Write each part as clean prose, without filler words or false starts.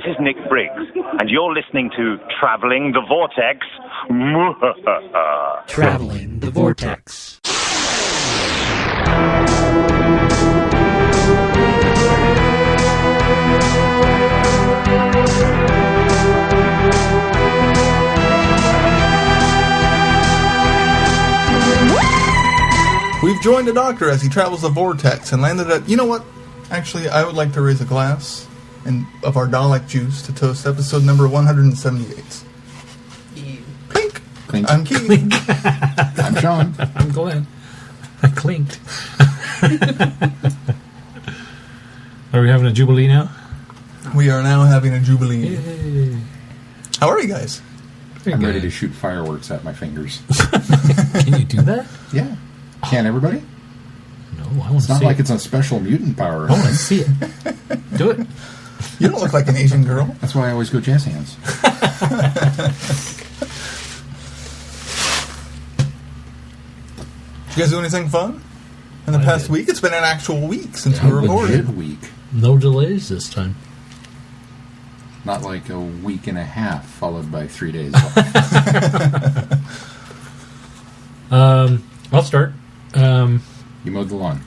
is Nick Briggs, and you're listening to Traveling the Vortex. Traveling the Vortex. We've joined a doctor as he travels the vortex and landed at... You know what? Actually, I would like to raise a glass of our Dalek juice to toast episode number 178. Clink. Clink. I'm Keith. Clink. I'm Sean. I'm Glenn. I clinked. Are we having a jubilee now? We are now having a jubilee. Yay. How are you guys? I'm ready to shoot fireworks at my fingers. Can you do that? Yeah. Can everybody? No, I want to see it. It's not like it's a special mutant power. I want to see it. Do it. You don't look like an Asian girl. That's why I always go jazz hands. Did you guys do anything fun in the past week? It's been an actual week since we recorded. Legit week. No delays this time. Not like a week and a half followed by 3 days off. I'll start. You mowed the lawn.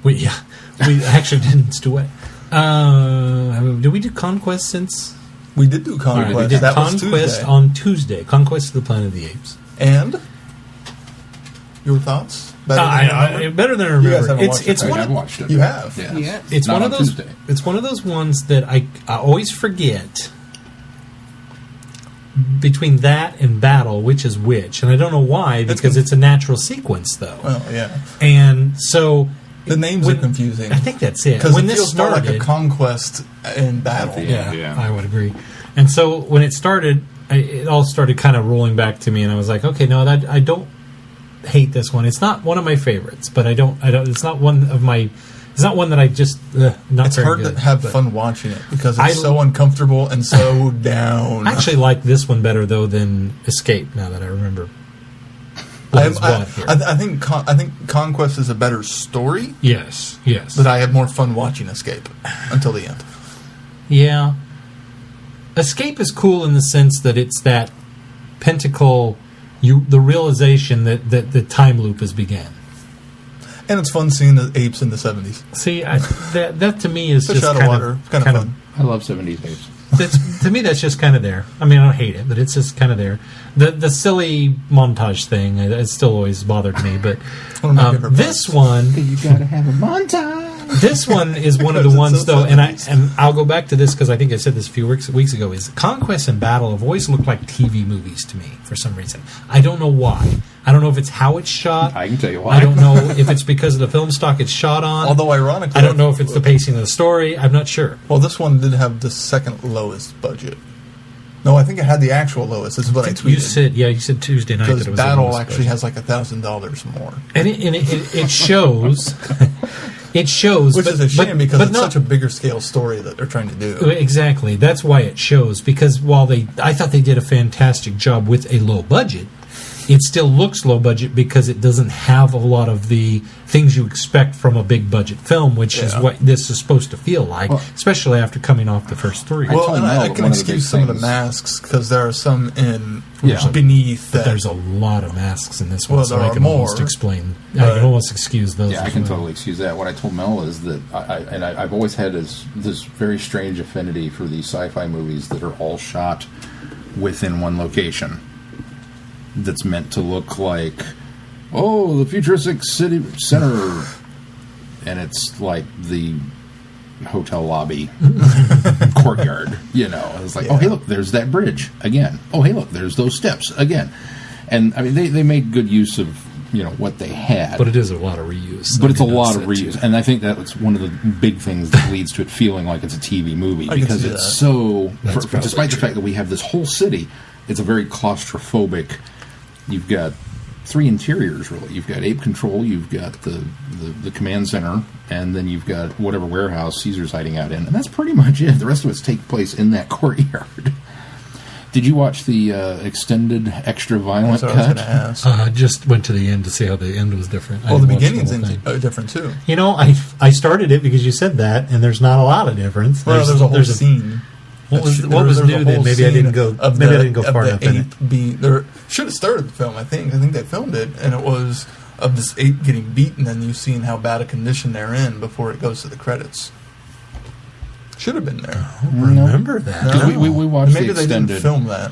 We actually didn't. It's too wet. Did we do Conquest since? We did do Conquest. We did that Conquest was Tuesday. on Tuesday. Conquest of the Planet of the Apes. And your thoughts? Better than better than I You guys remember. haven't watched It's it, one I've of, watched it. You have? Yes. yeah. It's Not one of on those. Tuesday. It's one of those ones that I always forget between that and Battle, which is which, and I don't know why, because it's a natural sequence though. Well, yeah. And so The names are confusing. I think that's it. Because When it this feels more started, like a conquest in battle. yeah, I would agree. And so when it started, it all started kind of rolling back to me, and I was like, okay, no, I don't hate this one. It's not one of my favorites, but I don't. It's not one of my. It's not one that I just not. It's very hard good, to have but fun watching it because it's so uncomfortable and so down. I actually like this one better though than Escape. Now that I remember, I think Conquest is a better story. Yes, But I have more fun watching Escape until the end. Yeah. Escape is cool in the sense that it's that pentacle, the realization that the time loop has began. And it's fun seeing the apes in the 70s. See, that to me is Fish just out of water. It's kind of fun. I love 70s apes. To me, that's just kind of there. I mean, I don't hate it, but it's just kind of there. The silly montage thing, it still always bothered me. But One of my favorite this parts. one, You gotta have a montage. this one is one of the ones though, and I'll go back to this because I think I said this a few weeks ago. Is Conquest and Battle have always looked like TV movies to me for some reason. I don't know why. I don't know if it's how it's shot. I can tell you why. I don't know if it's because of the film stock it's shot on. Although ironically, I don't know if it's the pacing of the story. I'm not sure. Well, this one did have the second lowest budget. No, I think it had the actual lowest. This is what I tweeted. You said Tuesday night Because that it was Battle the lowest actually budget. has like $1,000 more. And it shows. It shows, Which is a shame because it's not, such a bigger scale story that they're trying to do. Exactly. That's why it shows. Because while I thought they did a fantastic job with a low budget, it still looks low budget because it doesn't have a lot of the things you expect from a big budget film, which is what this is supposed to feel like, especially after coming off the first three. Well, and Mel I that can one of the excuse big some of the things- masks because there are some in Yeah. beneath But that. there's a lot of masks in this one, Well, so there I are can almost more, explain. I but- can almost excuse those. Yeah, I as can well. totally excuse that. What I told Mel is that I've always had this very strange affinity for these sci-fi movies that are all shot within one location. That's meant to look like, the futuristic city center, and it's like the hotel lobby courtyard. It's like, hey, look, there's that bridge again. Oh, hey, look, there's those steps again. And I mean, they made good use of what they had, But it is a lot of reuse. but it's a lot of reuse, and I think that's one of the big things that leads to it feeling like it's a TV movie can because see it's that. so. That's probably Despite the true. fact that we have this whole city, it's a very claustrophobic. You've got 3 interiors really. You've got Ape Control, you've got the command center, and then you've got whatever warehouse Caesar's hiding out in, and that's pretty much it. The rest of it's take place in that courtyard. Did you watch the extended, extra violent That's what I was cut? going to ask. I just went to the end to see how the end was different. I Well, the didn't watch beginning's whole thing. different too. I started it because you said that, and there's not a lot of difference. There's a whole scene. What was new then? Maybe I didn't go far enough in it. There should have started the film. I think they filmed it, and it was of this ape getting beaten, and you seeing how bad a condition they're in before it goes to the credits. Should have been there. I don't remember that. No. We watched Maybe the extended. they didn't film that.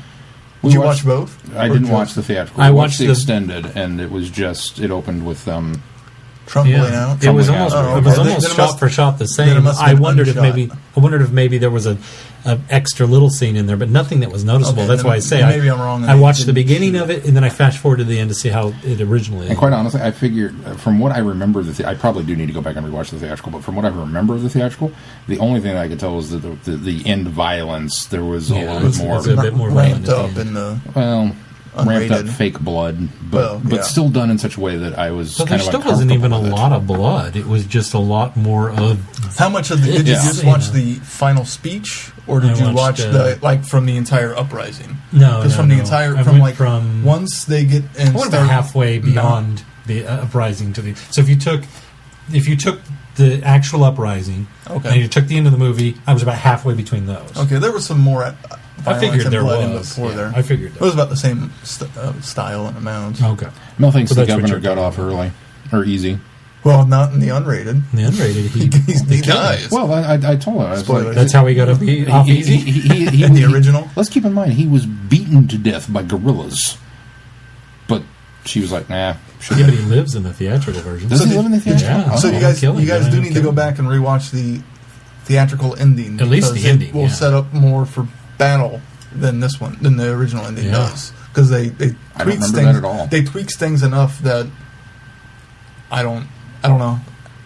Did you watch both? I didn't watch the theatrical. I watched the extended, and it was just it opened with Trundling out. It was almost shot for shot the same. I wondered if maybe there was a extra little scene in there, but nothing that was noticeable. Okay, that's why I say maybe I'm wrong. I watched the beginning of it, and then I fast forward to the end to see how it originally. And quite honestly, I figured from what I remember I probably do need to go back and rewatch the theatrical. But from what I remember of the theatrical, the only thing that I could tell was that the end violence there was a little bit more. It was a bit more ramped up in the ramped up fake blood, but still done in such a way that I was. But there still wasn't even a lot of blood. It was just a lot more of. How much of did you just watch the final speech, or did you watch from the entire uprising? No, because from the entire once they get and I went about halfway beyond the uprising to the. So if you took the actual uprising, and you took the end of the movie, I was about halfway between those. Okay, there was some more. I figured there was. There. I figured it was about the same style and amount. Okay. Mel thinks the governor got off early or easy. Well, not in the unrated. The unrated, he dies. Well, I told her. That's how he got off easy? He in the original? Let's keep in mind, he was beaten to death by gorillas. But she was like, nah. Yeah, but he lives in the theatrical version. Does he live in the theatrical? Yeah. So you guys do need to go back and rewatch the theatrical ending. At least the ending. Will set up more for battle than the original ending does. Because they tweak things. That at all. They tweak things enough that I don't know,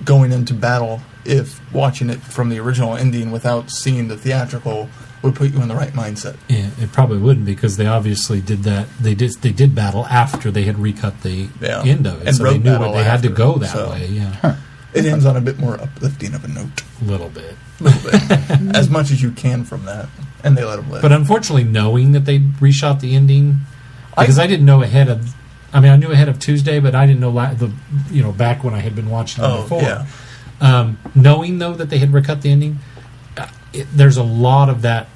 going into battle, if watching it from the original ending without seeing the theatrical would put you in the right mindset. Yeah, it probably wouldn't, because they obviously did that. They did battle after they had recut the end of it, and so they knew they had to go that way. Yeah, it ends on a bit more uplifting of a note. A little bit, as much as you can from that, and they let them live. But unfortunately, knowing that they reshot the ending, because I didn't know ahead of. I mean, I knew ahead of Tuesday, but I didn't know back when I had been watching it before. Yeah. Knowing though that they had recut the ending, there's a lot of that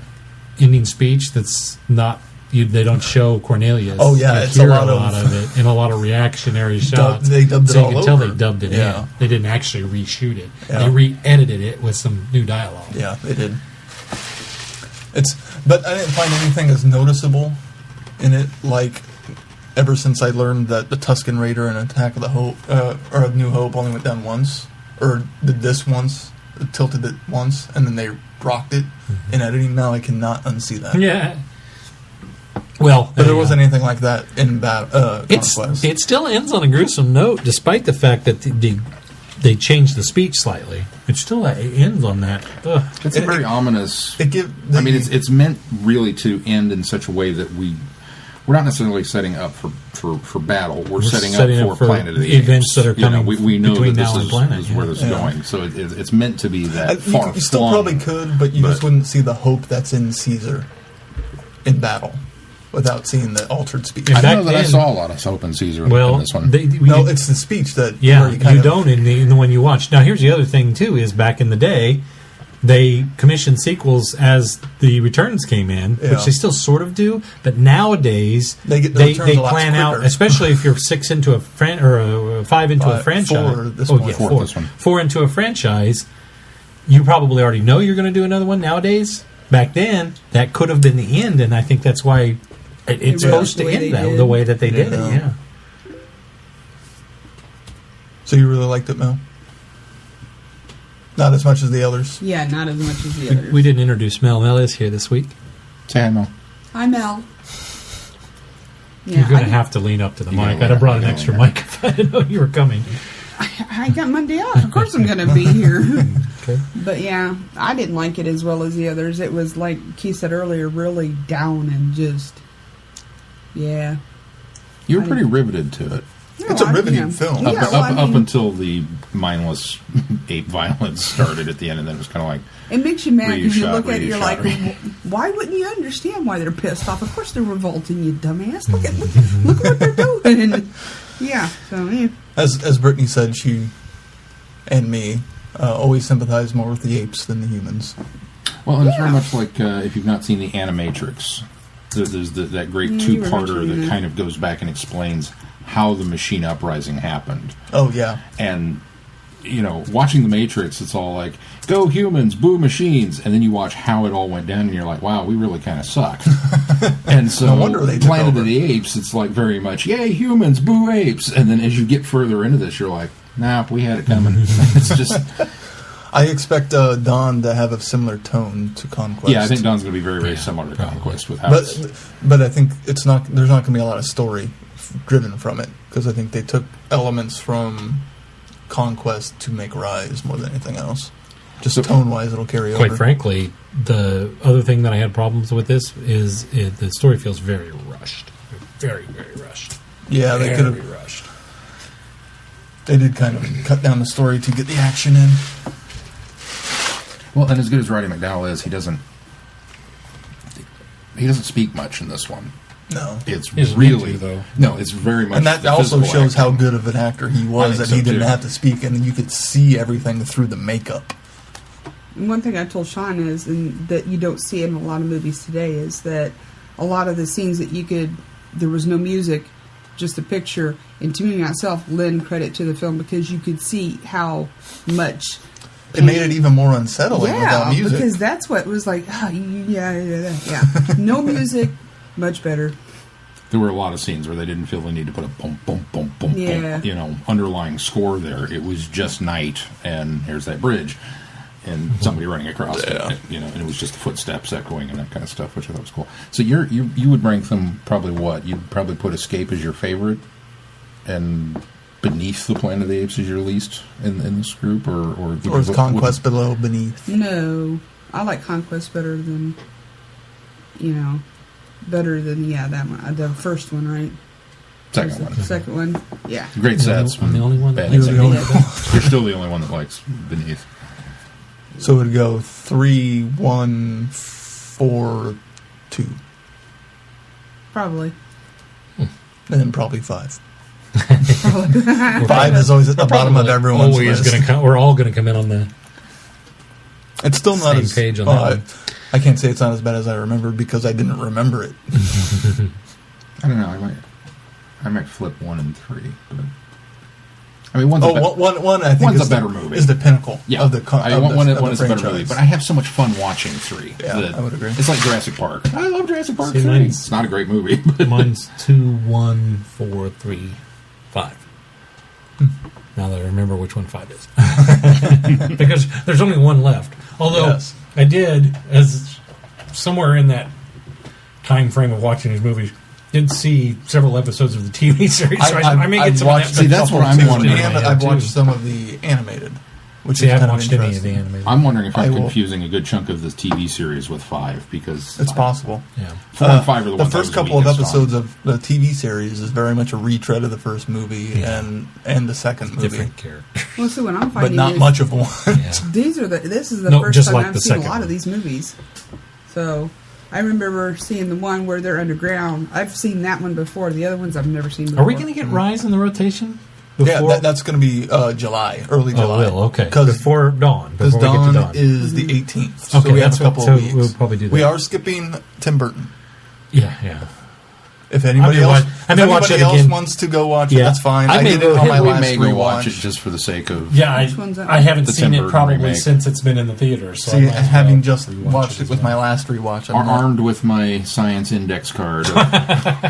ending speech that's not. They don't show Cornelius. Oh yeah, it's a lot of it and a lot of reactionary shots. They dubbed so it all you can tell they dubbed it in. They didn't actually reshoot it. Yeah. They re-edited it with some new dialogue. Yeah, they did. But I didn't find anything as noticeable in it like. Ever since I learned that the Tusken Raider and Attack of the Hope, or New Hope, only went down once, or did this once, tilted it once, and then they rocked it in editing. Now I cannot unsee that. Yeah. Well, but there wasn't anything like that in Conquest. It still ends on a gruesome note, despite the fact that they changed the speech slightly. It still ends on that. It's very ominous. It's meant really to end in such a way that we're not necessarily setting up for battle. We're setting up for Planet of the events that are coming. We know that this is where this is going. So it's meant to be that far. You still probably could, but you just wouldn't see the hope that's in Caesar in battle without seeing the altered speech. I know that I saw a lot of hope in Caesar in this one. It's the speech that you don't in the one you watch. Now here's the other thing too: is back in the day. They commissioned sequels as the returns came in, which they still sort of do. But nowadays, they plan out, especially if you're 6 into a or 5 into a franchise. Four into a franchise. You probably already know you're going to do another one. Nowadays, back then, that could have been the end, and I think that's why it's supposed to end the way that they did it. Yeah. So you really liked it, Mel? Not as much as the others. Yeah, not as much as the others. We didn't introduce Mel. Mel is here this week. Say hi, Mel. Hi, Mel. Yeah, you're going to have to lean up to the mic. I'd have brought an extra mic if I didn't know you were coming. I got Monday off. Of course I'm going to be here. Okay. But yeah, I didn't like it as well as the others. It was, like Keith said earlier, really down and just, yeah. You were pretty riveted to it. It's a riveting film. Up until the mindless ape violence started at the end, and then it was kind of like... It makes you mad because you look at it, you're like, why wouldn't you understand why they're pissed off? Of course they're revolting, you dumbass. Look what they're doing. Yeah, so, yeah. As Brittany said, she and me always sympathize more with the apes than the humans. Well, and it's very much like if you've not seen the Animatrix, there's that great two-parter that kind of goes back and explains how the machine uprising happened. Oh, yeah. And, watching The Matrix, it's all like, go humans, boo machines. And then you watch how it all went down, and you're like, wow, we really kind of suck. And so, no wonder they took Planet over. of the Apes, it's like very much, yay, humans, boo apes. And then as you get further into this, you're like, nah, we had it coming. It's just... I expect Dawn to have a similar tone to Conquest. Yeah, I think Dawn's going to be very, very similar to Conquest with how but I think there's not going to be a lot of story driven from it, because I think they took elements from Conquest to make Rise more than anything else. Just tone-wise, it'll carry over. Quite frankly, the other thing that I had problems with this is the story feels very rushed. Very, very rushed. Yeah, they could have rushed. They did kind of cut down the story to get the action in. Well, and as good as Roddy McDowall is, he doesn't speak much in this one. No. It's really... though. No, it's very much... And that also shows acting. how good of an actor he was, that he didn't have to speak, and you could see everything through the makeup. One thing I told Sean is, and that you don't see in a lot of movies today, is that a lot of the scenes that there was no music, just a picture, and to me myself, lend credit to the film, because you could see how much... It made it even more unsettling without music. Yeah, because that's what was like, yeah. No music, much better. There were a lot of scenes where they didn't feel the need to put a boom, boom, boom, boom, boom, underlying score there. It was just night, and here's that bridge, and somebody running across it, and it was just the footsteps echoing and that kind of stuff, which I thought was cool. So you would rank them probably what? You'd probably put Escape as your favorite, and Beneath the Planet of the Apes is your least in this group, or is Conquest below Beneath? No, I like Conquest better than that one, the first one, right? Second one, yeah. Great sets. I'm the only one. You're still the only one that likes Beneath. So it would go 3, 1, 4, 2. Probably. And then probably 5. 5 is always at the bottom of everyone's list. We're all going to come in on the it's still not same as page on that one. I can't say it's not as bad as I remembered, because I didn't remember it. I don't know. I might flip 1 and 3, but I mean, one I think one's a better movie. Is the pinnacle of the one is a better movie, but I have so much fun watching 3. Yeah, I would agree. It's like Jurassic Park. I love Jurassic Park 3. It's not a great movie. But mine's 2, 1, 4, 3, 5. Now that I remember which one 5 is. Because there's only one left. Although I did, as somewhere in that time frame of watching these movies, did see several episodes of the TV series. So I may get some of that. See, that's what I'm wondering. And I've watched some of the animated. Which I haven't watched any of the animated. I'm wondering if I'm confusing a good chunk of this TV series with 5, because... It's possible. Yeah. 4 and 5 are the ones first couple of episodes of the TV series is very much a retread of the first movie and the second movie. Different character. Well, so what I'm but finding not much of one. This is the first time I've seen a lot of these movies. So... I remember seeing the one where they're underground. I've seen that one before. The other ones I've never seen before. Are we going to get Rise in the rotation? Before? Yeah, that's going to be July, early July. Oh, okay. Before Dawn. Because Dawn is the 18th. So okay, we have a couple of weeks. We'll probably do that. We are skipping Tim Burton. Yeah. If anybody else wants to go watch it, that's fine. I did it on my last rewatch. We may go watch it just for the sake of... Yeah, I haven't seen it probably since it's been in the theaters. So having just watched it with my last rewatch, I'm armed with my science index card.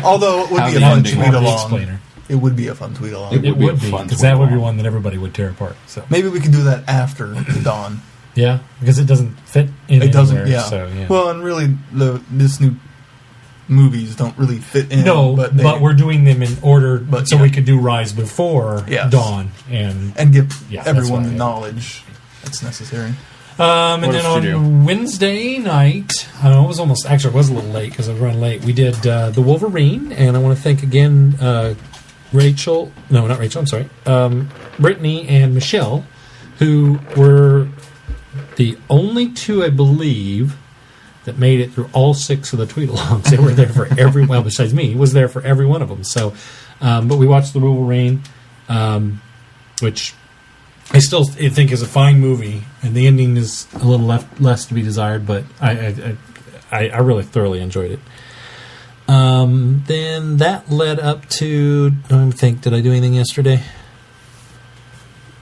Although it would be a fun tweet along. It would be a fun tweet along. It would be, because that would be one that everybody would tear apart. So maybe we can do that after Dawn. Yeah, because it doesn't fit in anywhere. It doesn't, yeah. So, yeah. Well, and really, this new... movies don't really fit in. No, but we're doing them in order so we could do Rise before Dawn and give everyone the knowledge that's necessary. And then on Wednesday night, it was a little late because I was running late. We did The Wolverine, and I want to thank again Brittany and Michelle, who were the only two, I believe, that made it through all 6 of the tweet-alongs. They were there for besides me, was there for every one of them. So, but we watched The Wolverine, which I still think is a fine movie, and the ending is a little less to be desired, but I really thoroughly enjoyed it. Then that led up to, let me think, did I do anything yesterday?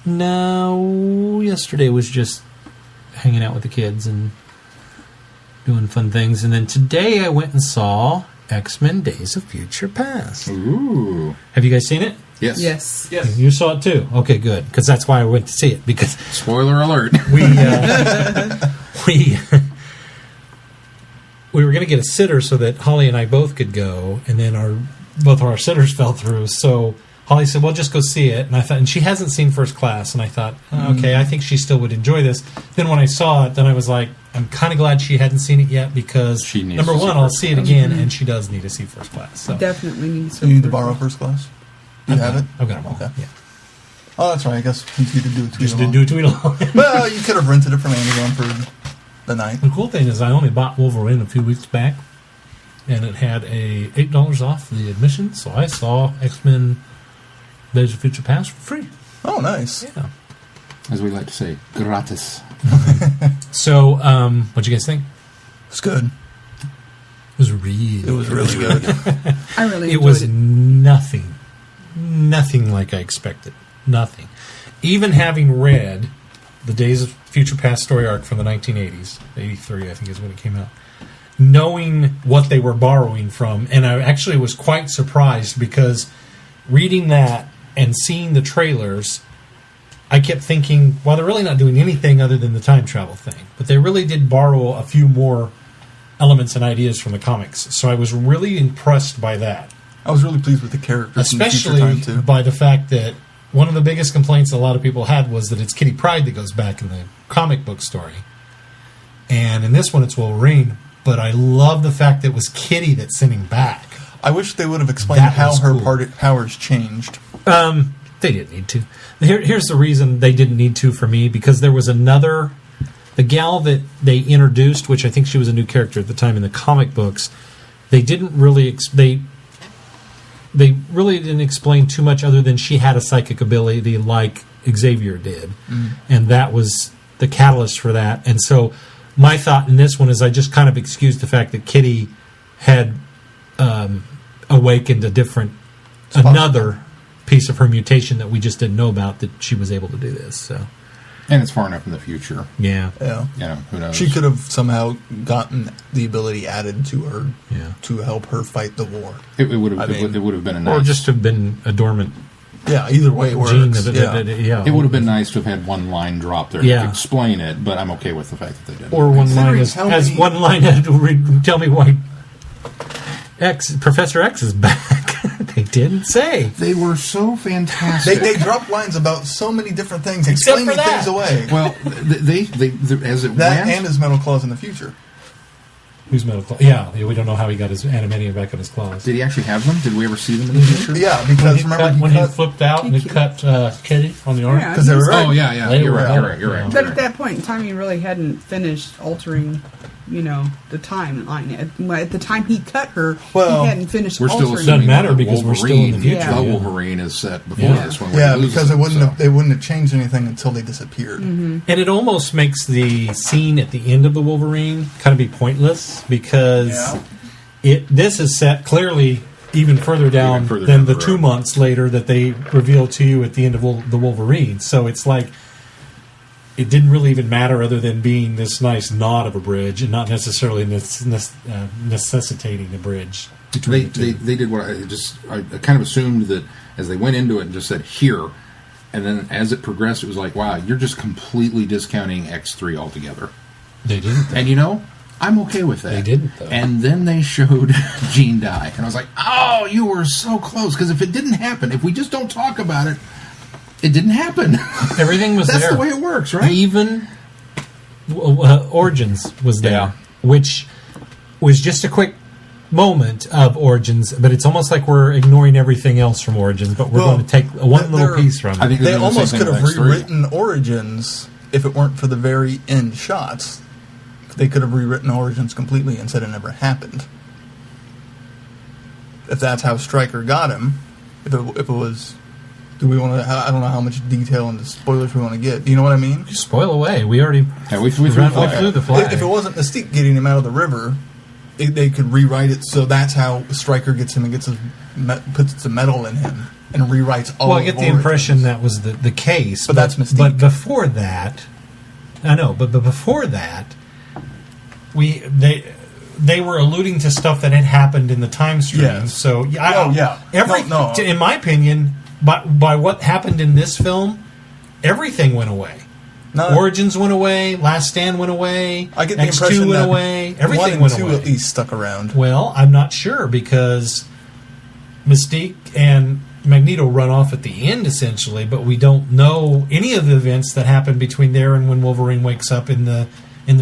No, yesterday was just hanging out with the kids and doing fun things. And then today I went and saw X-Men Days of Future Past. Ooh. Have you guys seen it? Yes. Yes. You saw it too? Okay, good. Because that's why I went to see it. Because Spoiler alert. we were going to get a sitter so that Holly and I both could go, and then both of our sitters fell through. So Holly said, "Well, just go see it." And I thought, and she hasn't seen First Class, and I thought, okay, I think she still would enjoy this. Then when I saw it, then I was like, I'm kind of glad she hadn't seen it yet because She needs number to see one, I'll First see it again, and she does need to see First Class. So Definitely needs You need to borrow First Class? You have it? I've got them all. Okay. Yeah. Oh, that's right. I guess since you did do a tweet Just along. didn't do a tweet along. Well, you could have rented it from Amazon for the night. The cool thing is I only bought Wolverine a few weeks back, and it had a $8 off the admission, so I saw X-Men Days of Future Past for free. Oh, nice. Yeah. As we like to say, gratis. So, what'd you guys think? It's good. It was really It was really good. I really It enjoyed was it. nothing like I expected. Nothing. Even having read the Days of Future Past story arc from the 1980s, 83 I think is when it came out, knowing what they were borrowing from, and I actually was quite surprised because reading that and seeing the trailers, I kept thinking, well, they're really not doing anything other than the time travel thing, but they really did borrow a few more elements and ideas from the comics, so I was really impressed by that. I was really pleased with the characters Especially in Future Time, too. by the fact that one of the biggest complaints a lot of people had was that it's Kitty Pryde that goes back in the comic book story. And in this one, it's Wolverine. But I love the fact that it was Kitty that sent him back. I wish they would have explained That how was her cool. powers changed. They didn't need to. Here's the reason they didn't need to for me, because there was another... The gal that they introduced, which I think she was a new character at the time in the comic books, they didn't really... They really didn't explain too much other than she had a psychic ability like Xavier did. And that was the catalyst for that. And so my thought in this one is I just kind of excused the fact that Kitty had awakened another piece of her mutation that we just didn't know about, that she was able to do this. So And it's far enough in the future. yeah. Yeah. You know, who knows? She could have somehow gotten the ability added to her Yeah. to help her fight the war. It would have. I mean, It would have been a nice. Or just have been a dormant Yeah, either way it works. gene. Yeah. It would have been nice to have had one line drop there Yeah. to explain it, but I'm okay with the fact that they didn't. Or one line Considering how has many- one line had to tell me why Professor X is back. They didn't say. They were so fantastic. They dropped lines about so many different things, Except explaining for that. things away. Well, they as it That went. and his metal claws in the future. Who's metal claw? Yeah, we don't know how he got his adamantium back on his claws. Did he actually have them? Did we ever see them in the future? Yeah, because When he flipped out and it cut Kitty on the arm? Yeah. because they were right. Oh yeah. They You're were right. better. You're right. But at that point in time, he really hadn't finished altering, the timeline. At the time he cut her, Well, he hadn't finished We're still altering. Doesn't assuming matter that because we're still in the Wolverine- future. Yeah. The Yeah. Wolverine is set before Yeah. this one. Yeah, he loses because it, they wouldn't have changed anything until they disappeared. And it almost makes the scene at the end of the Wolverine kind of be pointless because this is set clearly even further down further than down the the 2 road. months later that they reveal to you at the end of the Wolverine. So it's like it didn't really even matter other than being this nice nod of a bridge and not necessarily necessitating a bridge between the two. They did what I kind of assumed that as they went into it and just said here, and then as it progressed, it was like, wow, you're just completely discounting X3 altogether. They didn't. And I'm okay with that. They didn't, though. And then they showed Jean die, and I was like, oh, you were so close. Because if it didn't happen, if we just don't talk about it, it didn't happen. Everything was That's there. the way it works, right? Even Origins was there, Yeah. which was just a quick moment of Origins, but it's almost like we're ignoring everything else from Origins, but we're Well, going to take one little piece from I it. think They they're doing the almost same could thing have with X3. rewritten Origins if it weren't for the very end shots. They could have rewritten Origins completely and said it never happened. If that's how Stryker got him, if it was Do we want to? I don't know how much detail and spoilers we want to get. Do you know what I mean? Spoil away. We already we flew the flag. If it wasn't Mystique getting him out of the river, they could rewrite it so that's how Stryker gets him and puts the metal in him and rewrites all. Well, I get the impression that was the case, but that's Mystique. But before that, I know. But before that, they were alluding to stuff that had happened in the time stream. Yes. So No. In my opinion, by what happened in this film, everything went away. Origins went away. Last Stand went away. I get the X2 impression went that away. Everything 1 and went 2 away. at least stuck around. Well, I'm not sure because Mystique and Magneto run off at the end, essentially, but we don't know any of the events that happened between there and when Wolverine wakes up in the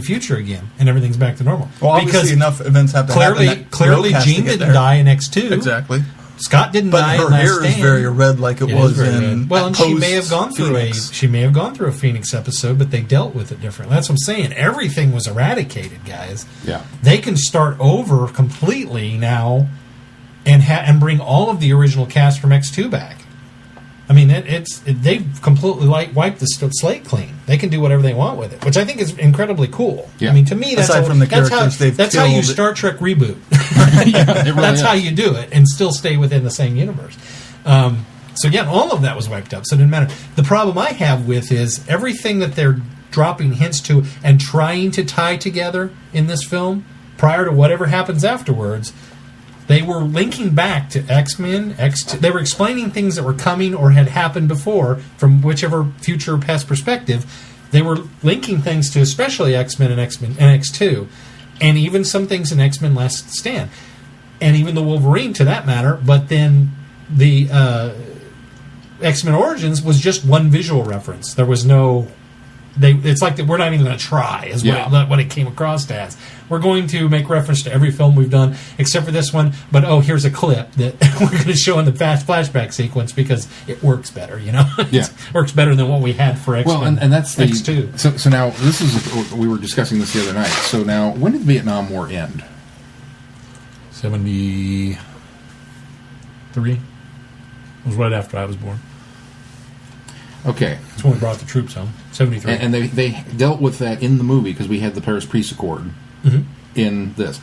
future again, and everything's back to normal. Well, obviously enough events have to happen. Clearly, Jean didn't die in X2. Exactly. Scott didn't die. But her hair is very red, like it was in. Well, and she may have gone through a Phoenix episode, but they dealt with it differently. That's what I'm saying. Everything was eradicated, guys. Yeah, they can start over completely now, and bring all of the original cast from X2 back. I mean, they've completely wiped the slate clean. They can do whatever they want with it, which I think is incredibly cool. Yeah. I mean, to me, that's aside from the characters they've that's how you Star Trek reboot. That's how you do it and still stay within the same universe. So yeah, all of that was wiped up, so it didn't matter. The problem I have with is everything that they're dropping hints to and trying to tie together in this film prior to whatever happens afterwards. They were linking back to X-Men, X2. They were explaining things that were coming or had happened before from whichever future or past perspective. They were linking things to especially X-Men and X2, and even some things in X-Men Last Stand, and even the Wolverine to that matter. But then the X-Men Origins was just one visual reference. There was no. It's like we're not even going to try, is what it came across as. We're going to make reference to every film we've done, except for this one, but here's a clip that we're going to show in the fast flashback sequence because it works better, Yeah. It works better than what we had for X-Men. Well, and that's the X2. So now, this is, we were discussing this the other night. So now, when did the Vietnam War end? 73. It was right after I was born. Okay. That's when we brought the troops home. 73. And they dealt with that in the movie because we had the Paris Peace Accord in this.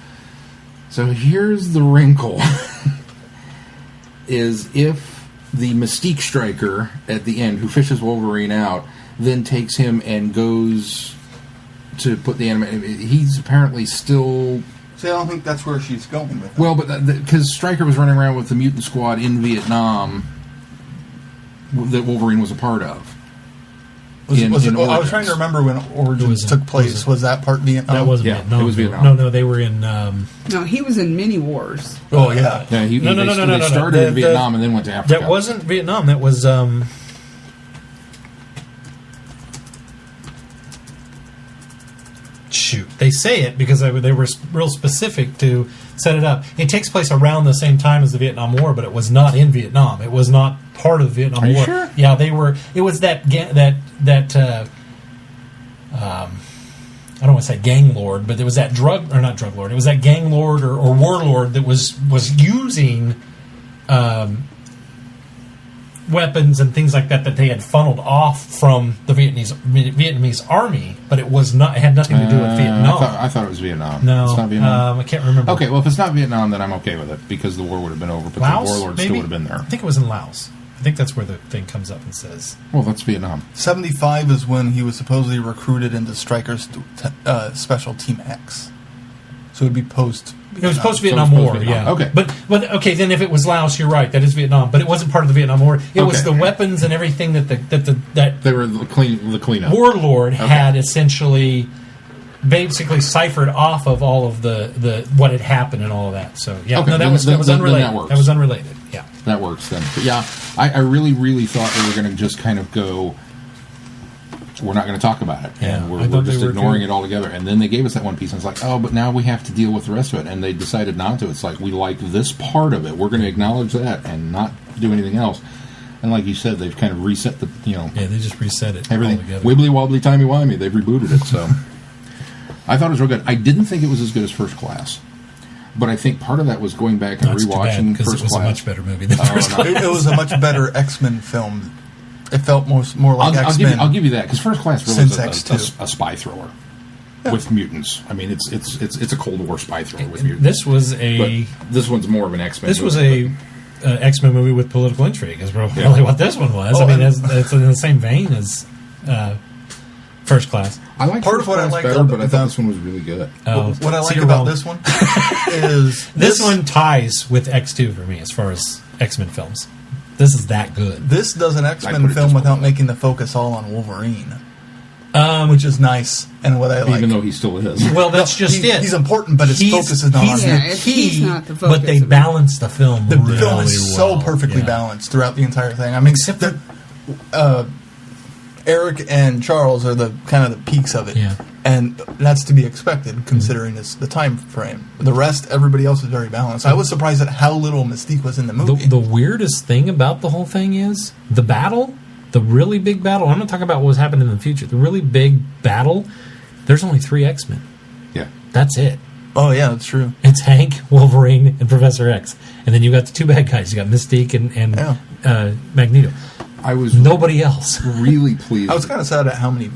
So here's the wrinkle. is if the Mystique Striker at the end, who fishes Wolverine out, then takes him and goes to put the anime... He's apparently still... See, I don't think that's where she's going with it. Well, but because Stryker was running around with the mutant squad in Vietnam that Wolverine was a part of. I was trying to remember when Origins took place. Was that part Vietnam? That wasn't Vietnam. It was Vietnam. No, they were in... No, he was in Mini Wars. Oh, yeah. Yeah, he started in Vietnam and then went to Africa. That wasn't Vietnam. That was... Shoot. They say it because they were real specific to set it up. It takes place around the same time as the Vietnam War, but it was not in Vietnam. It was not part of the Vietnam War. Are you sure? Yeah, they were... It was that I don't want to say gang lord, but there was that not drug lord. It was that gang lord or warlord that was using weapons and things like that they had funneled off from the Vietnamese army, but it had nothing to do with Vietnam. I thought it was Vietnam. No, it's not Vietnam. I can't remember. Okay, well, if it's not Vietnam, then I'm okay with it because the war would have been over, but Laos, the warlord maybe? still would have been there. I think it was in Laos. I think that's where the thing comes up and says. Well, that's Vietnam. 75 is when he was supposedly recruited into Stryker's Special Team X. So it would be post. It was post-Vietnam War, yeah. Okay. But okay, then if it was Laos, you're right. That is Vietnam, but it wasn't part of the Vietnam War. It was the weapons and everything that they were the cleanup. Warlord had essentially basically ciphered off of all of the what had happened and all of that. So yeah, okay, no, that was unrelated. That was unrelated. Yeah, that works then. But yeah, I really, really thought they were going to just kind of go. We're not going to talk about it, and we're just ignoring it altogether. And then they gave us that one piece, and it's like, oh, but now we have to deal with the rest of it. And they decided not to. It's like, we like this part of it. We're going to acknowledge that and not do anything else. And like you said, they've kind of reset the, Yeah, they just reset it everything. Altogether. Wibbly wobbly timey wimey. They've rebooted it. So I thought it was real good. I didn't think it was as good as First Class. But I think part of that was going back and rewatching because First it was Class. a much better movie than First Class. It was a much better X-Men film. It felt more like X-Men. I'll give you that, because First Class really Since is a spy thriller with mutants. I mean, it's a Cold War spy thriller with mutants. This was this one's more of an X-Men. This was a X-Men movie with political intrigue. Is really what this one was. I mean, it's in the same vein as First Class. I like part First of what I Class like better, about but I thought this one was really good. What I like you're about wrong. this one is This one ties with X2 for me as far as X-Men films. This is that good. This does an I X-Men put it film just without below. making the focus all on Wolverine, which is nice and what I like. Even though he still is. Well, that's just it. He's important, but his focus is not on him. he's not the focus but they of it. balance the film The really film is so well. perfectly Yeah. balanced throughout the entire thing. I mean, Except for- Eric and Charles are the kind of the peaks of it, Yeah. and that's to be expected considering the time frame. The rest, everybody else is very balanced. I was surprised at how little Mystique was in the movie. The weirdest thing about the whole thing is the battle, the really big battle. I'm not talking about what was happening in the future. The really big battle, there's only 3 X-Men. Yeah. That's it. Oh yeah, that's true. It's Hank, Wolverine, and Professor X. And then you got the 2 bad guys. You got Mystique and Magneto. I was Nobody else. really pleased. I was kind of sad at how many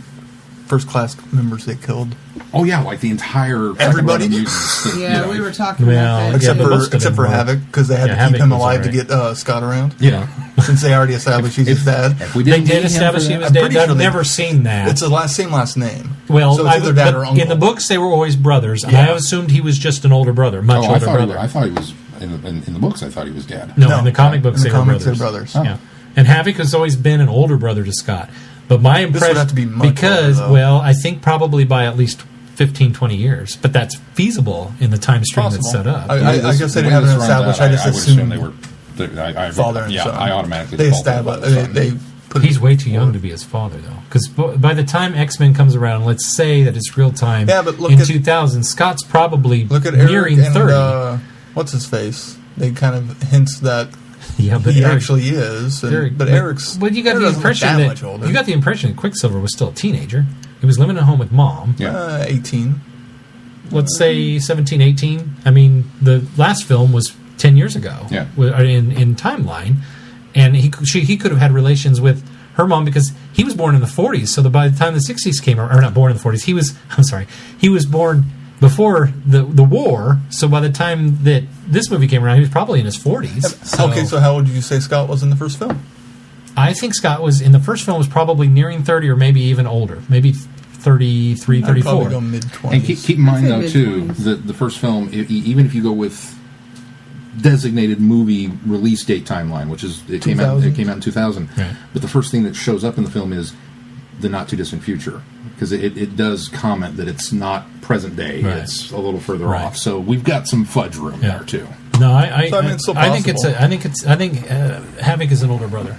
first class members they killed. Oh yeah, like the entire Everybody? run of mutants that, Yeah, you know, we were talking Well, about that. Except the too. most of except them for were. Havoc, because they had Yeah, to keep Havoc him was alive alright. to get Scott around. Yeah. Since they already established he's his dad. If we They didn't did need him establish for he that- was I'm dead. pretty sure I've they- never seen that. It's the same last name. Well, so it's either dad or uncle. in the books they were always brothers. And Yeah. I assumed he was just an older brother, much Oh, older brother. I thought he was in the books. I thought he was dead. No, in the comic books in the they were comics, brothers. they're brothers. Yeah. And Havoc has always been an older brother to Scott. But my impression... would have to be much because, older, though. well, I think probably by at least 15, 20 years. But that's feasible in the time stream that's set up. I guess they didn't have it established. I just would assume assumed they were. father and yeah, son. I automatically They defaulted to established. the son. They put He's it way too young forward. to be his father, though. Because by the time X-Men comes around, let's say that it's real time Yeah, but look in at- 2000, Scott's probably Look at Eric nearing and 30. what's his face? They kind of hints that Yeah, but he Eric- actually is. And, but Eric's. But you got Eric the doesn't look impression that that much older. you got the impression that Quicksilver was still a teenager. He was living at home with mom. Yeah. 18. Let's say 17, 18. I mean, the last film was 10 years ago. Yeah. In timeline, and he could have had relations with her mom because he was born in the 40s. So by the time the 60s came, or not born in the 40s, he was born before the war. So by the time that this movie came around, he was probably in his 40s. Okay, so how old did you say Scott was in the first film? I think Scott was in the first film was probably nearing 30 or maybe even older, maybe 33, I'd probably 34. go mid-20s. And keep in mind, I'd though, say too, mid-twenties. that the first film, even if you go with designated movie release date timeline, which is it came out in 2000, Right. but the first thing that shows up in the film is the not too distant future, because it does comment that it's not present day, Right. it's a little further Right. off. So we've got some fudge room Yeah. there too. No, I So, I mean, it's still think possible. I think Havoc is an older brother.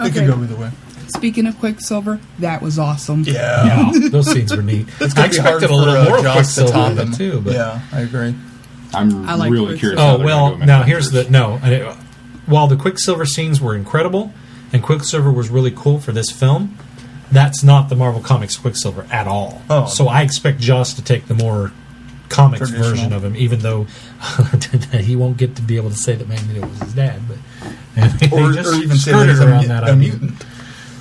It could go either way. Speaking of Quicksilver, that was awesome. Yeah. Those scenes were neat. It's I gonna be hard expected for a little more Joss to Quicksilver top in it him too, but yeah, I agree. I'm I like really curious. Quicksilver. how oh they're well. gonna go Now in here's the Avengers. while the Quicksilver scenes were incredible and Quicksilver was really cool for this film, that's not the Marvel Comics Quicksilver at all. Oh. So I expect Joss to take the more comics Traditional. version of him, even though he won't get to be able to say that Magneto was his dad, but they Or just even say skirted that he's around that a idea. mutant.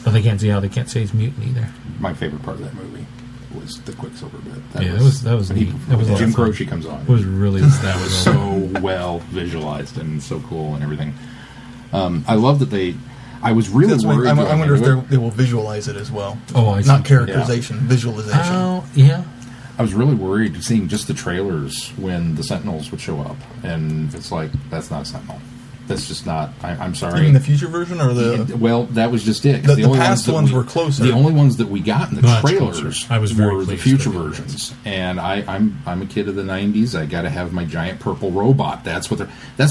But they can't say he's mutant either. My favorite part of that movie was the Quicksilver bit. That was neat. That was a lot Jim of fun. Croce comes on. It was really That was so well visualized and so cool and everything. I love that they. I was really That's why worried. I going wonder if into it. they will visualize it as well. Oh, I see. Not characterization, visualization. Oh, yeah. I was really worried seeing just the trailers when the Sentinels would show up, and it's like that's not a Sentinel. That's just not. I'm sorry. Even the future version or the Well, that was just it. 'cause The only past that ones were closer. The only ones that we got in the Much trailers closer. I was very were the pleased future with it. versions. And I'm a kid of the '90s. I got to have my giant purple robot. That's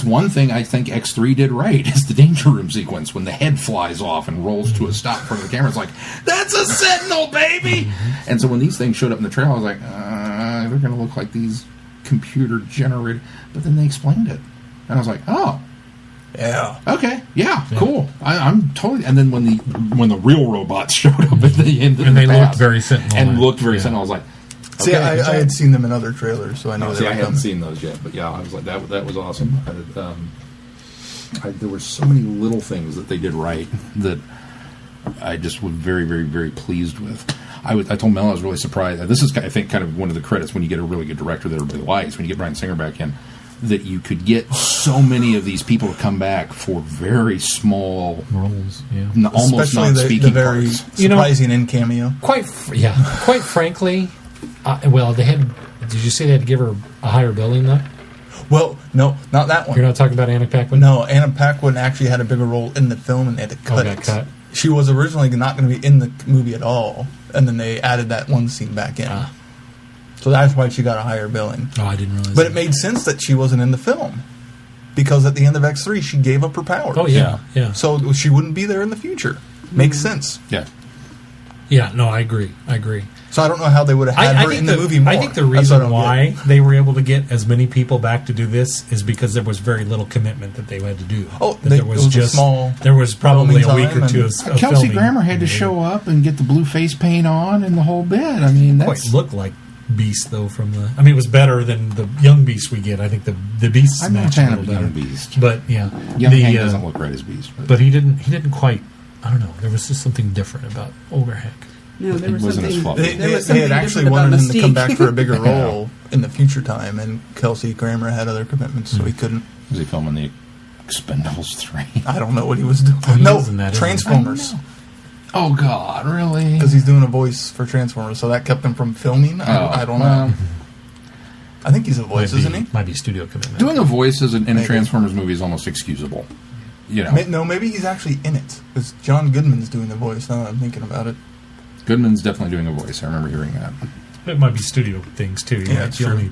one thing I think X3 did right is the Danger Room sequence when the head flies off and rolls to a stop in front of the camera. It's like that's a Sentinel, baby. And so when these things showed up in the trailer, I was like, they're going to look like these computer generated. But then they explained it, and I was like, oh. yeah. Okay, yeah, cool. I'm totally. And then when the real robots showed up at the end, And they looked very Sentinel-like. and looked very Yeah. Sentinel, I was like, See, Okay, I good job. had seen them in other trailers, so I know No, they see, were I hadn't coming. seen those yet, but yeah, I was like, that was awesome. There were so many little things that they did right that I just was very, very, very pleased with. I told Mel I was really surprised. This is, I think, kind of one of the credits when you get a really good director that everybody likes, when you get Bryan Singer back in, that you could get so many of these people to come back for very small roles. Yeah. almost Especially not speaking the very parts. surprising in cameo. Quite frankly, well, they had. Did you say they had to give her a higher billing though? Well, no, not that one. You're not talking about Anna Paquin? No, Anna Paquin actually had a bigger role in the film, and they had to cut got it. cut. She was originally not going to be in the movie at all, and then they added that one scene back in. So that's why she got a higher billing. Oh, I didn't realize. But that. it made sense that she wasn't in the film, because at the end of X3, she gave up her powers. Oh yeah. So she wouldn't be there in the future. Makes sense. Yeah. Yeah. No, I agree. So I don't know how they would have had her in the movie more. I think the That's what I reason don't why get. they were able to get as many people back to do this is because there was very little commitment that they had to do. Oh, That there was it was a small there was probably a filming week or time two and- of Kelsey filming. Grammer had to show up and get the blue face paint on and the whole bit. I mean, Quite that's... looked like Beast though from the. I mean, it was better than the young Beast we get. I think the Beast I'm not a match a fan of little Young better. Beast. But yeah, Young Hank doesn't look right as Beast. But he didn't quite. I don't know. There was just something different about older Hank. No, there It was wasn't as something. fluffy. They, There was they had something actually different wanted about him to come Mystique. back for a bigger role in the future time, and Kelsey Grammer had other commitments, so he couldn't. Was he filming the Expendables 3? I don't know what he was doing. he No, was in that, isn't he? Transformers. Oh, God, really? Because he's doing a voice for Transformers, so that kept him from filming. I don't know. I think he's a voice, isn't he? Might be studio commitment. Doing a voice in a Maybe. Transformers movie is almost excusable. You know, No, maybe he's actually in it. Because John Goodman's doing the voice, now that I'm thinking about it. Goodman's definitely doing a voice. I remember hearing that. It might be studio things too. Yeah, Might it's you true. only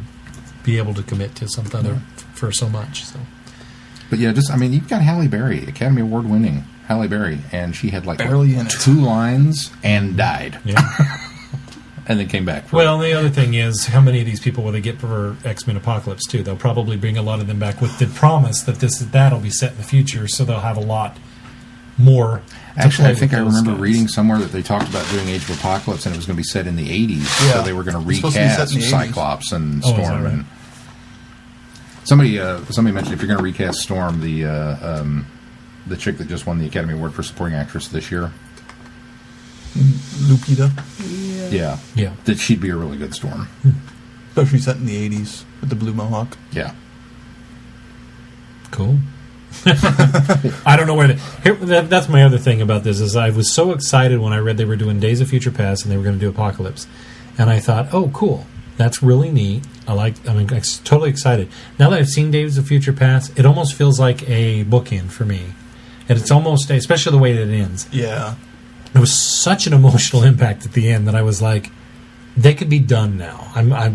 be able to commit to something for so much. So But yeah, you've got Halle Berry, Academy Award winning Halle Berry, and she had like Barely in it. 2 lines and died. yeah. And then came back. Well, the other thing is, how many of these people will they get for X-Men Apocalypse too? They'll probably bring a lot of them back with the promise that that'll be set in the future, so they'll have a lot more. to Actually, play I think with I those remember guys. reading somewhere that they talked about doing Age of Apocalypse, and it was going to be set in the 80s. Yeah. So they were going to It's supposed to be set recast in the 80s. Cyclops and Oh, is that Storm. right? And somebody mentioned if you're going to recast Storm, the chick that just won the Academy Award for Supporting Actress this year, Lupita. yeah, that she'd be a really good Storm. Especially set in the 80s with the blue mohawk. Yeah. Cool. I don't know where that's my other thing about this is I was so excited when I read they were doing Days of Future Past and they were going to do Apocalypse, and I thought, oh, cool, that's really neat. I'm totally excited. Now that I've seen Days of Future Past, it almost feels like a bookend for me, and it's almost, especially the way that it ends. Yeah. There was such an emotional impact at the end that I was like, they could be done now.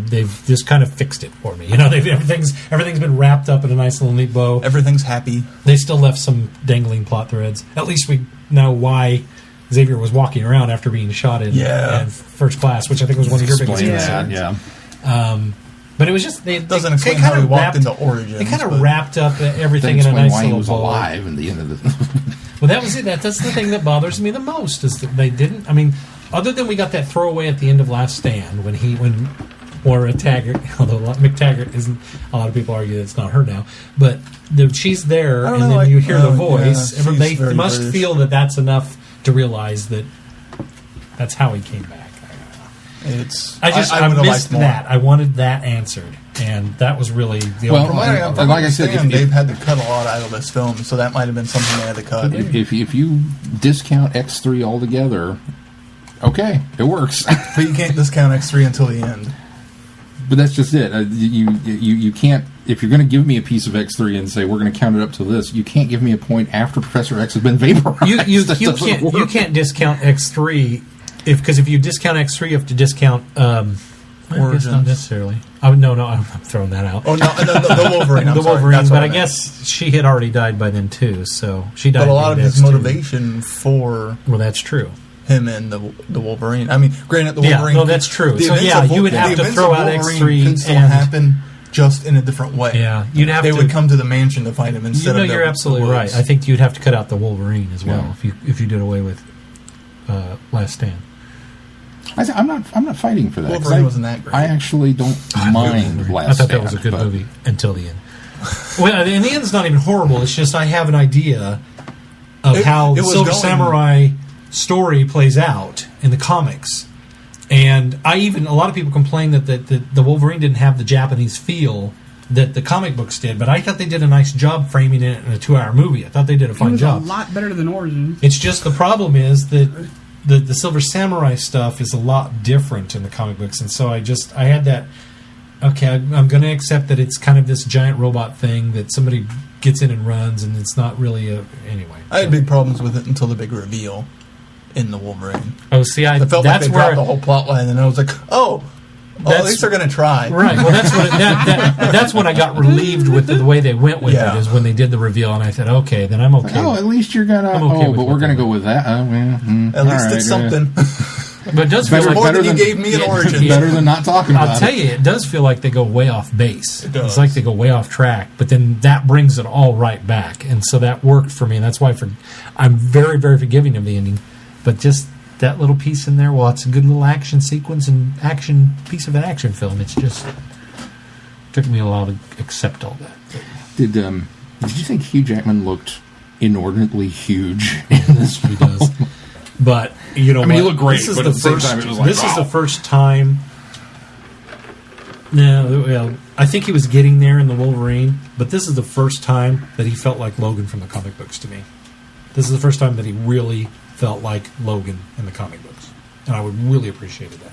They've just kind of fixed it for me. You know, everything's been wrapped up in a nice little neat bow. Everything's happy. They still left some dangling plot threads. At least we know why Xavier was walking around after being shot in First Class, which I think was one of your biggest Explain that, concerns. yeah. But it was just Doesn't explain how he walked into Origins. They kind of but- wrapped up everything Doesn't in a explain nice why he little was bow. alive in the end of the... Well, that was it. That's the thing that bothers me the most is that they didn't. I mean, other than we got that throwaway at the end of Last Stand when Laura Taggart, although McTaggart isn't. A lot of people argue that it's not her now, but she's there, I don't and know, then like, you hear the voice. yeah, she's they very must British. feel that that's enough to realize that that's how he came back. I would've missed liked more. that. I wanted that answered, and that was really the Well, only From what And- I and like I said, understand, if- they've had to cut a lot out of this film, so that might have been something they had to cut. If you discount X3 altogether, okay, it works. But you can't discount X3 until the end. But that's just it. You can't. If you're going to give me a piece of X3 and say we're going to count it up to this, you can't give me a point after Professor X has been vaporized. you That doesn't can't work. you can't discount X3 because if you discount X3 you have to discount I guess Origins. not necessarily. No, I'm throwing that out. Oh no, the Wolverine. I'm the sorry, Wolverine, that's what but I meant. guess she had already died by then too, so she died. But a lot of in his X2. motivation for Well, that's true. him and the Wolverine. I mean, granted, the Yeah, Wolverine. no, that's true. the So, events yeah, of you would the have to events throw of out Wolverine X3 could still and- happen, just in a different way. Yeah, you'd have They to. would come to the mansion to find him instead of. You're absolutely the right. woods. I think you'd have to cut out the Wolverine as well Yeah. if you did away with Last Stand. I'm not fighting for that. Wolverine wasn't that great. I actually don't mind Last I thought that was a Stand, good but- movie until the end. Well, and the end's not even horrible. It's just I have an idea of how the Silver Samurai story plays out in the comics. And a lot of people complain that the Wolverine didn't have the Japanese feel that the comic books did, but I thought they did a nice job framing it in a 2-hour movie. I thought they did a fine job. It was a lot better than Origins. It's just the problem is that the Silver Samurai stuff is a lot different in the comic books, and so I had that. Okay, I'm going to accept that it's kind of this giant robot thing that somebody gets in and runs, and it's not really anyway. I had big problems with it until the big reveal in the Wolverine. Oh, see, I felt like they dropped the whole plot line, and I was like, at least they're going to try. Right. Well, that's when I got relieved with the way they went with it, is when they did the reveal, and I said, okay, then I'm okay. At least you're going to... but we're going to go with that. At least it's something. But it does feel like more than you gave me an Origin. Better than not talking about it. I'll tell you, it does feel like they go way off base. It does. It's like they go way off track, but then that brings it all right back, and so that worked for me, and that's why I'm very, very forgiving of the ending. But just that little piece in there, it's a good little action sequence and piece of an action film. It's just took me a while to accept all that. Did you think Hugh Jackman looked inordinately huge in this film? He does. But you know, he looked great. But at the same time, it was like, this is the first time. No, well, I think he was getting there in the Wolverine, but this is the first time that he felt like Logan from the comic books to me. This is the first time that he really felt like Logan in the comic books, and I would really appreciated that.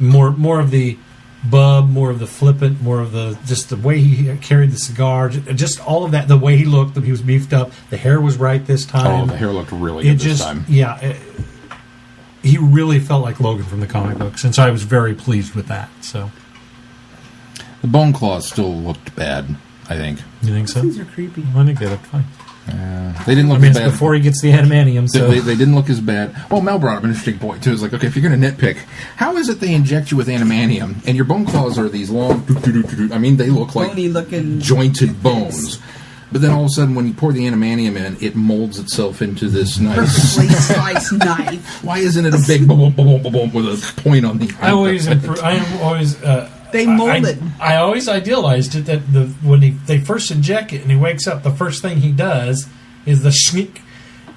More of the bub, more of the flippant, more of just the way he carried the cigar, just all of that. The way he looked, he was beefed up. The hair was right this time. Oh, the hair looked really good this time. Yeah, he really felt like Logan from the comic books, and so I was very pleased with that. So the bone claws still looked bad, I think. You think so? These are creepy. I think they looked fine. They didn't look as as bad. Before he gets the adamantium, so they didn't look as bad. Well, Mel brought up an interesting point too. It's like, okay, if you're going to nitpick, how is it they inject you with adamantium and your bone claws are these long? I mean, they look like bony-looking jointed bones. But then all of a sudden, when you pour the adamantium in, it molds itself into this nice perfectly sliced knife. Why isn't it a big boom, boom, boom, boom, with a point on the? I am always. They mold it. I always idealized it that when they first inject it and he wakes up, the first thing he does is the schnick.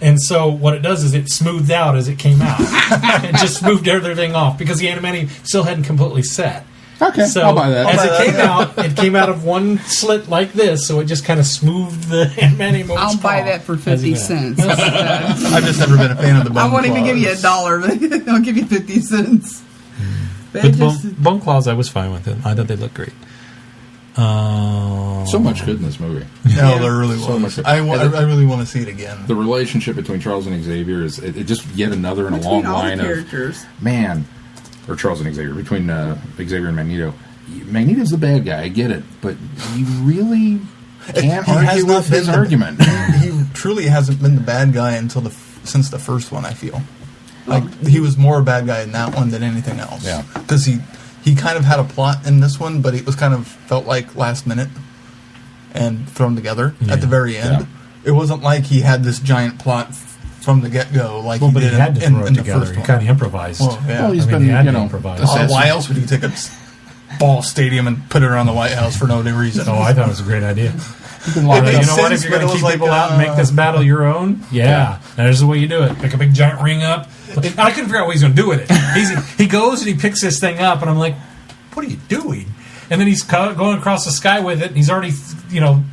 And so what it does is it smoothed out as it came out. It just smoothed everything off because the adamantium still hadn't completely set. Okay, so I'll buy that. It came out of one slit like this, so it just kind of smoothed the adamantium over. I'll buy that for 50 cents. I've just never been a fan of the bone claws. I won't even give you $1, but I'll give you 50 cents. But bone claws, I was fine with it. I thought they looked great. So much good in this movie. No, there really was. So much good. I really want to see it again. The relationship between Charles and Xavier is it just yet another in a long line of characters. Or Charles and Xavier, between Xavier and Magneto. Magneto's the bad guy, I get it, but you really can't argue with his argument. He truly hasn't been the bad guy until since the first one, I feel. He was more a bad guy in that one than anything else. Yeah. Because he kind of had a plot in this one, but it was kind of felt like last minute and thrown together at the very end. Yeah. It wasn't like he had this giant plot from the get-go like but he had to throw it in the together. first He one. kind of improvised. Well, yeah. Well, he's he had to improvise. Why else would you take a ball stadium and put it around the White House for no reason? Oh, I thought it was a great idea. It You know made what? If sense, you're but going it to was keep like, people out and make this battle your own, there's the way you do it. Pick a big giant ring up. I couldn't figure out what he's going to do with it. He goes and he picks this thing up, and I'm like, what are you doing? And then he's going across the sky with it, and he's already,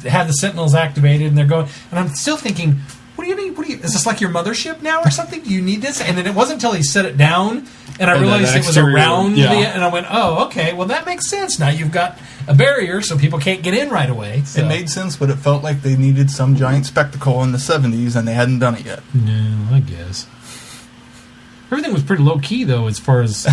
had the Sentinels activated, and they're going. And I'm still thinking, what do you need? Is this like your mothership now or something? Do you need this? And then it wasn't until he set it down, and I realized it was around and I went, oh, okay, well, that makes sense. Now you've got a barrier so people can't get in right away. So. It made sense, but it felt like they needed some giant spectacle in the 70s, and they hadn't done it yet. No, I guess. Everything was pretty low key though, as far as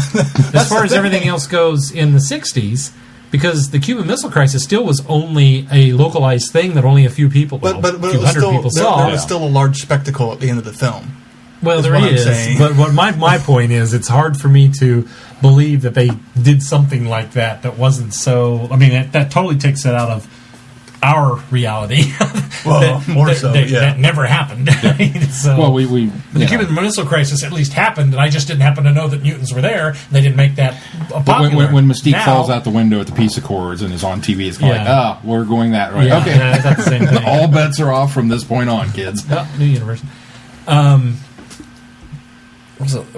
everything else goes in the 60s, because the Cuban Missile Crisis still was only a localized thing that only a few people, but a few it was hundred still, people saw. There was still a large spectacle at the end of the film. Well, there what I'm is, saying. but what my point is, it's hard for me to believe that they did something like that wasn't so. I mean, that totally takes it out of our reality. Well, more so, yeah. That never happened. So, Well, the Cuban Missile Crisis at least happened, and I just didn't happen to know that mutants were there. They didn't make that popular. When Mystique now, falls out the window at the Peace Accords and is on TV, it's like, we're going that way. Yeah, okay, yeah, that's the same thing. All bets are off from this point on, kids. New universe. There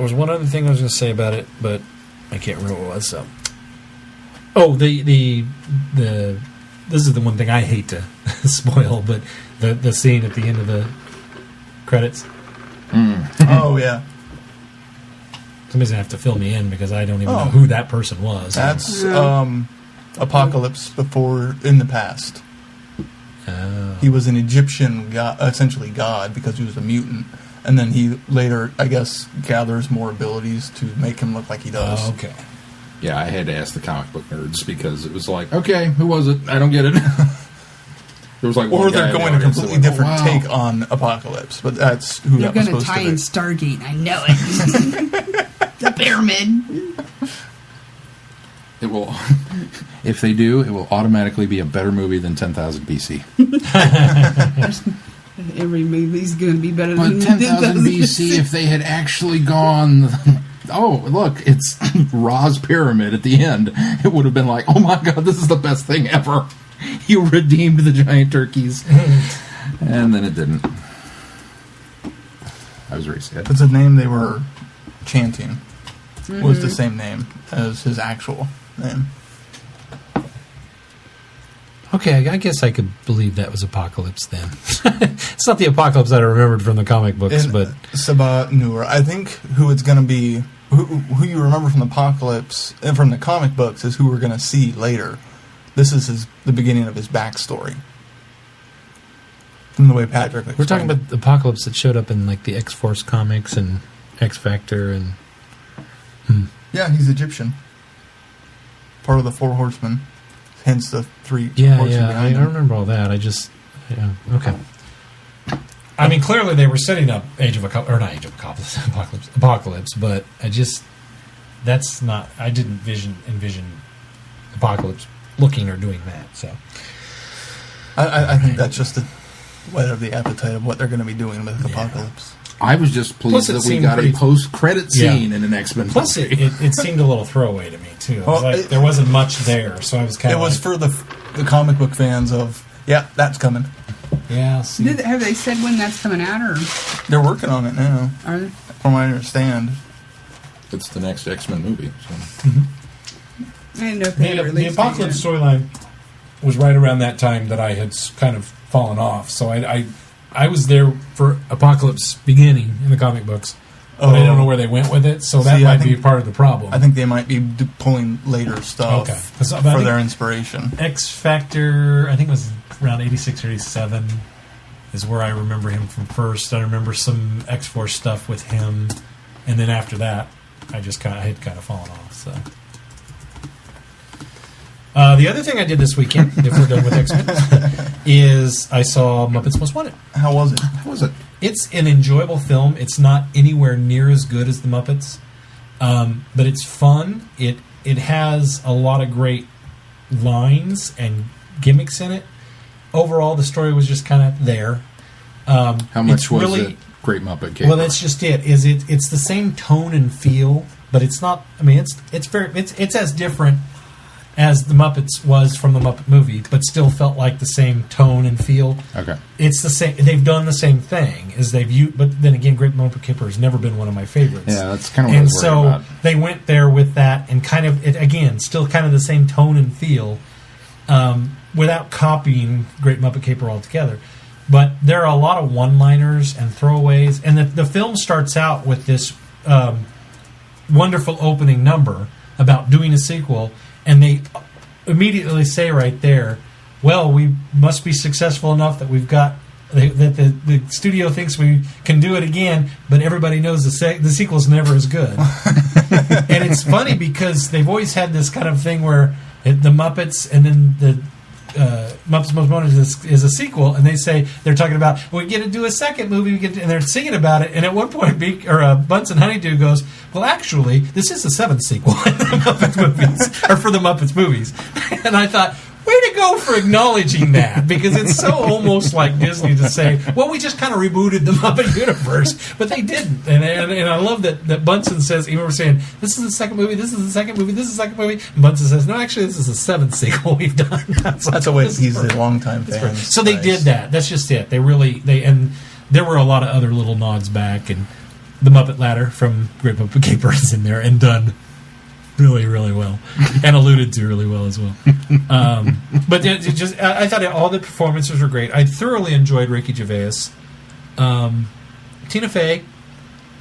was one other thing I was going to say about it, but I can't remember what it was. So, this is the one thing I hate to spoil, but the scene at the end of the credits. Oh, yeah. Somebody's going to have to fill me in because I don't even know who that person was. That's Apocalypse before, in the past. He was an Egyptian god, essentially god, because he was a mutant. And then he later, I guess, gathers more abilities to make him look like he does. Oh, okay. Yeah, I had to ask the comic book nerds because it was like, okay, who was it? I don't get it. There was like, or one guy they're in the going a audience completely that went, different wow. take on Apocalypse, but that's who They're that was going to supposed tie to in be. Stargate. I know it. The pyramid. It will, if they do, it will automatically be a better movie than 10,000 BC. Every movie's going to be better But than 10,000 BC, if they had actually gone, oh, look, it's Ra's pyramid at the end, it would have been like, oh my god, this is the best thing ever. You redeemed the giant turkeys. And then it didn't. I was very sad. But the name they were chanting was the same name as his actual name. Okay, I guess I could believe that was Apocalypse then. It's not the Apocalypse that I remembered from the comic books, And but Sabah Noor, I think who it's going to be, who you remember from the Apocalypse and from the comic books is who we're going to see later. This is the beginning of his backstory. From the way Patrick explained. we're talking about the Apocalypse that showed up in like the X-Force comics and X-Factor and... Yeah, he's Egyptian. Part of the Four Horsemen. Hence the three Yeah, horsemen I behind him. remember all that. Okay. I mean, clearly they were setting up Apocalypse, but I didn't envision Apocalypse looking or doing that, so. I think that's just the whet of the appetite of what they're going to be doing with Apocalypse. I was just Plus pleased it that we seemed got a pretty- post-credit scene in an X-Men Plus, movie. it seemed a little throwaway to me, too. It was Well, like, there wasn't much there, so I was kind It of was for the comic book fans of, yeah, that's coming. Yeah, see. Have they said when that's coming out, or They're working on it now, are they? from what I understand. It's the next X-Men movie. So. I didn't know if they The released Apocalypse it yet. storyline was right around that time that I had kind of fallen off. So I was there for Apocalypse beginning in the comic books, but I don't know where they went with it. So that See, I might be think- part of the problem. I think they might be pulling later stuff Okay. 'Cause I for think- their inspiration. X Factor, I think it was around 86 or 87, is where I remember him from first. I remember some X-Force stuff with him, and then after that, I had kind of fallen off. So. The other thing I did this weekend, if we're done with X-Men, is I saw Muppets Most Wanted. How was it? How was it? It's an enjoyable film. It's not anywhere near as good as the Muppets, but it's fun. It has a lot of great lines gimmicks in it. Overall, the story was just kind of there. How much it's was really, it? Great Muppet Caper. Well, that's just it. It's the same tone and feel, but it's not. I mean, it's as different as the Muppets was from the Muppet movie, but still felt like the same tone and feel. Okay. It's the same. They've done the same thing as they've used, but then again, Great Muppet Caper has never been one of my favorites. Yeah, that's kind of what I And was so worried about. they went there with that, and kind of again, still kind of the same tone and feel, without copying Great Muppet Caper altogether. But there are a lot of one-liners and throwaways, and the film starts out with this wonderful opening number about doing a sequel, and they immediately say right there, well, we must be successful enough that we've got that the studio thinks we can do it again, but everybody knows the sequel's never as good. And it's funny because they've always had this kind of thing where the Muppets and then the Muppets Most Wanted is a sequel, and they say they're talking about we get to do a second movie, and they're singing about it. And at one point, Bunsen Honeydew goes, "Well, actually, this is the seventh sequel in the Muppets movies, or for the Muppets movies." And I thought, way to go for acknowledging that, because it's so almost like Disney to say, well, we just kind of rebooted the Muppet universe, but they didn't. And I love that Bunsen says, even we're saying, this is the second movie, this is the second movie, this is the second movie, and Bunsen says, no, actually, this is the seventh sequel we've done. That's a way to tease the longtime fans. So they did that. That's just it. And there were a lot of other little nods back, and the Muppet Ladder from Great Muppet Caper is in there and done really, really well, and alluded to really well as well. But I thought all the performances were great. I thoroughly enjoyed Ricky Gervais. Tina Fey,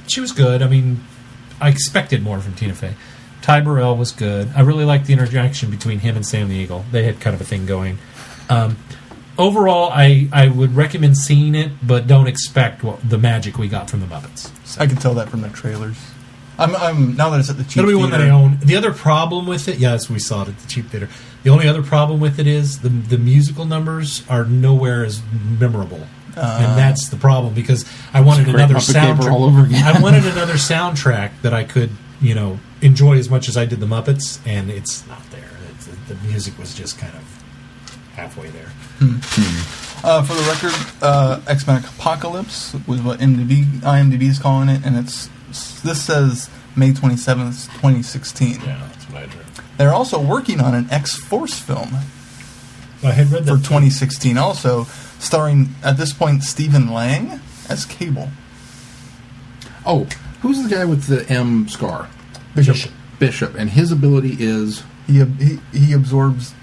she was good. I mean, I expected more from Tina Fey. Ty Burrell was good. I really liked the interaction between him and Sam the Eagle. They had kind of a thing going. Overall, I would recommend seeing it, but don't expect the magic we got from the Muppets. So. I can tell that from the trailers. I'm now that it's at the cheap That'll be theater. one that I own. The other problem with it, yes, we saw it at the cheap theater. The only other problem with it is the musical numbers are nowhere as memorable, and that's the problem, because I wanted another soundtrack all over again. I wanted another soundtrack that I could, enjoy as much as I did the Muppets, and it's not there. The music was just kind of halfway there. For the record, X-Men Apocalypse was what IMDb is calling it, and this says May 27th, 2016. Yeah, that's what I drew. They're also working on an X-Force film I had read that for 2016, also starring, at this point, Stephen Lang as Cable. Oh, who's the guy with the M scar? Bishop. And his ability is... He absorbs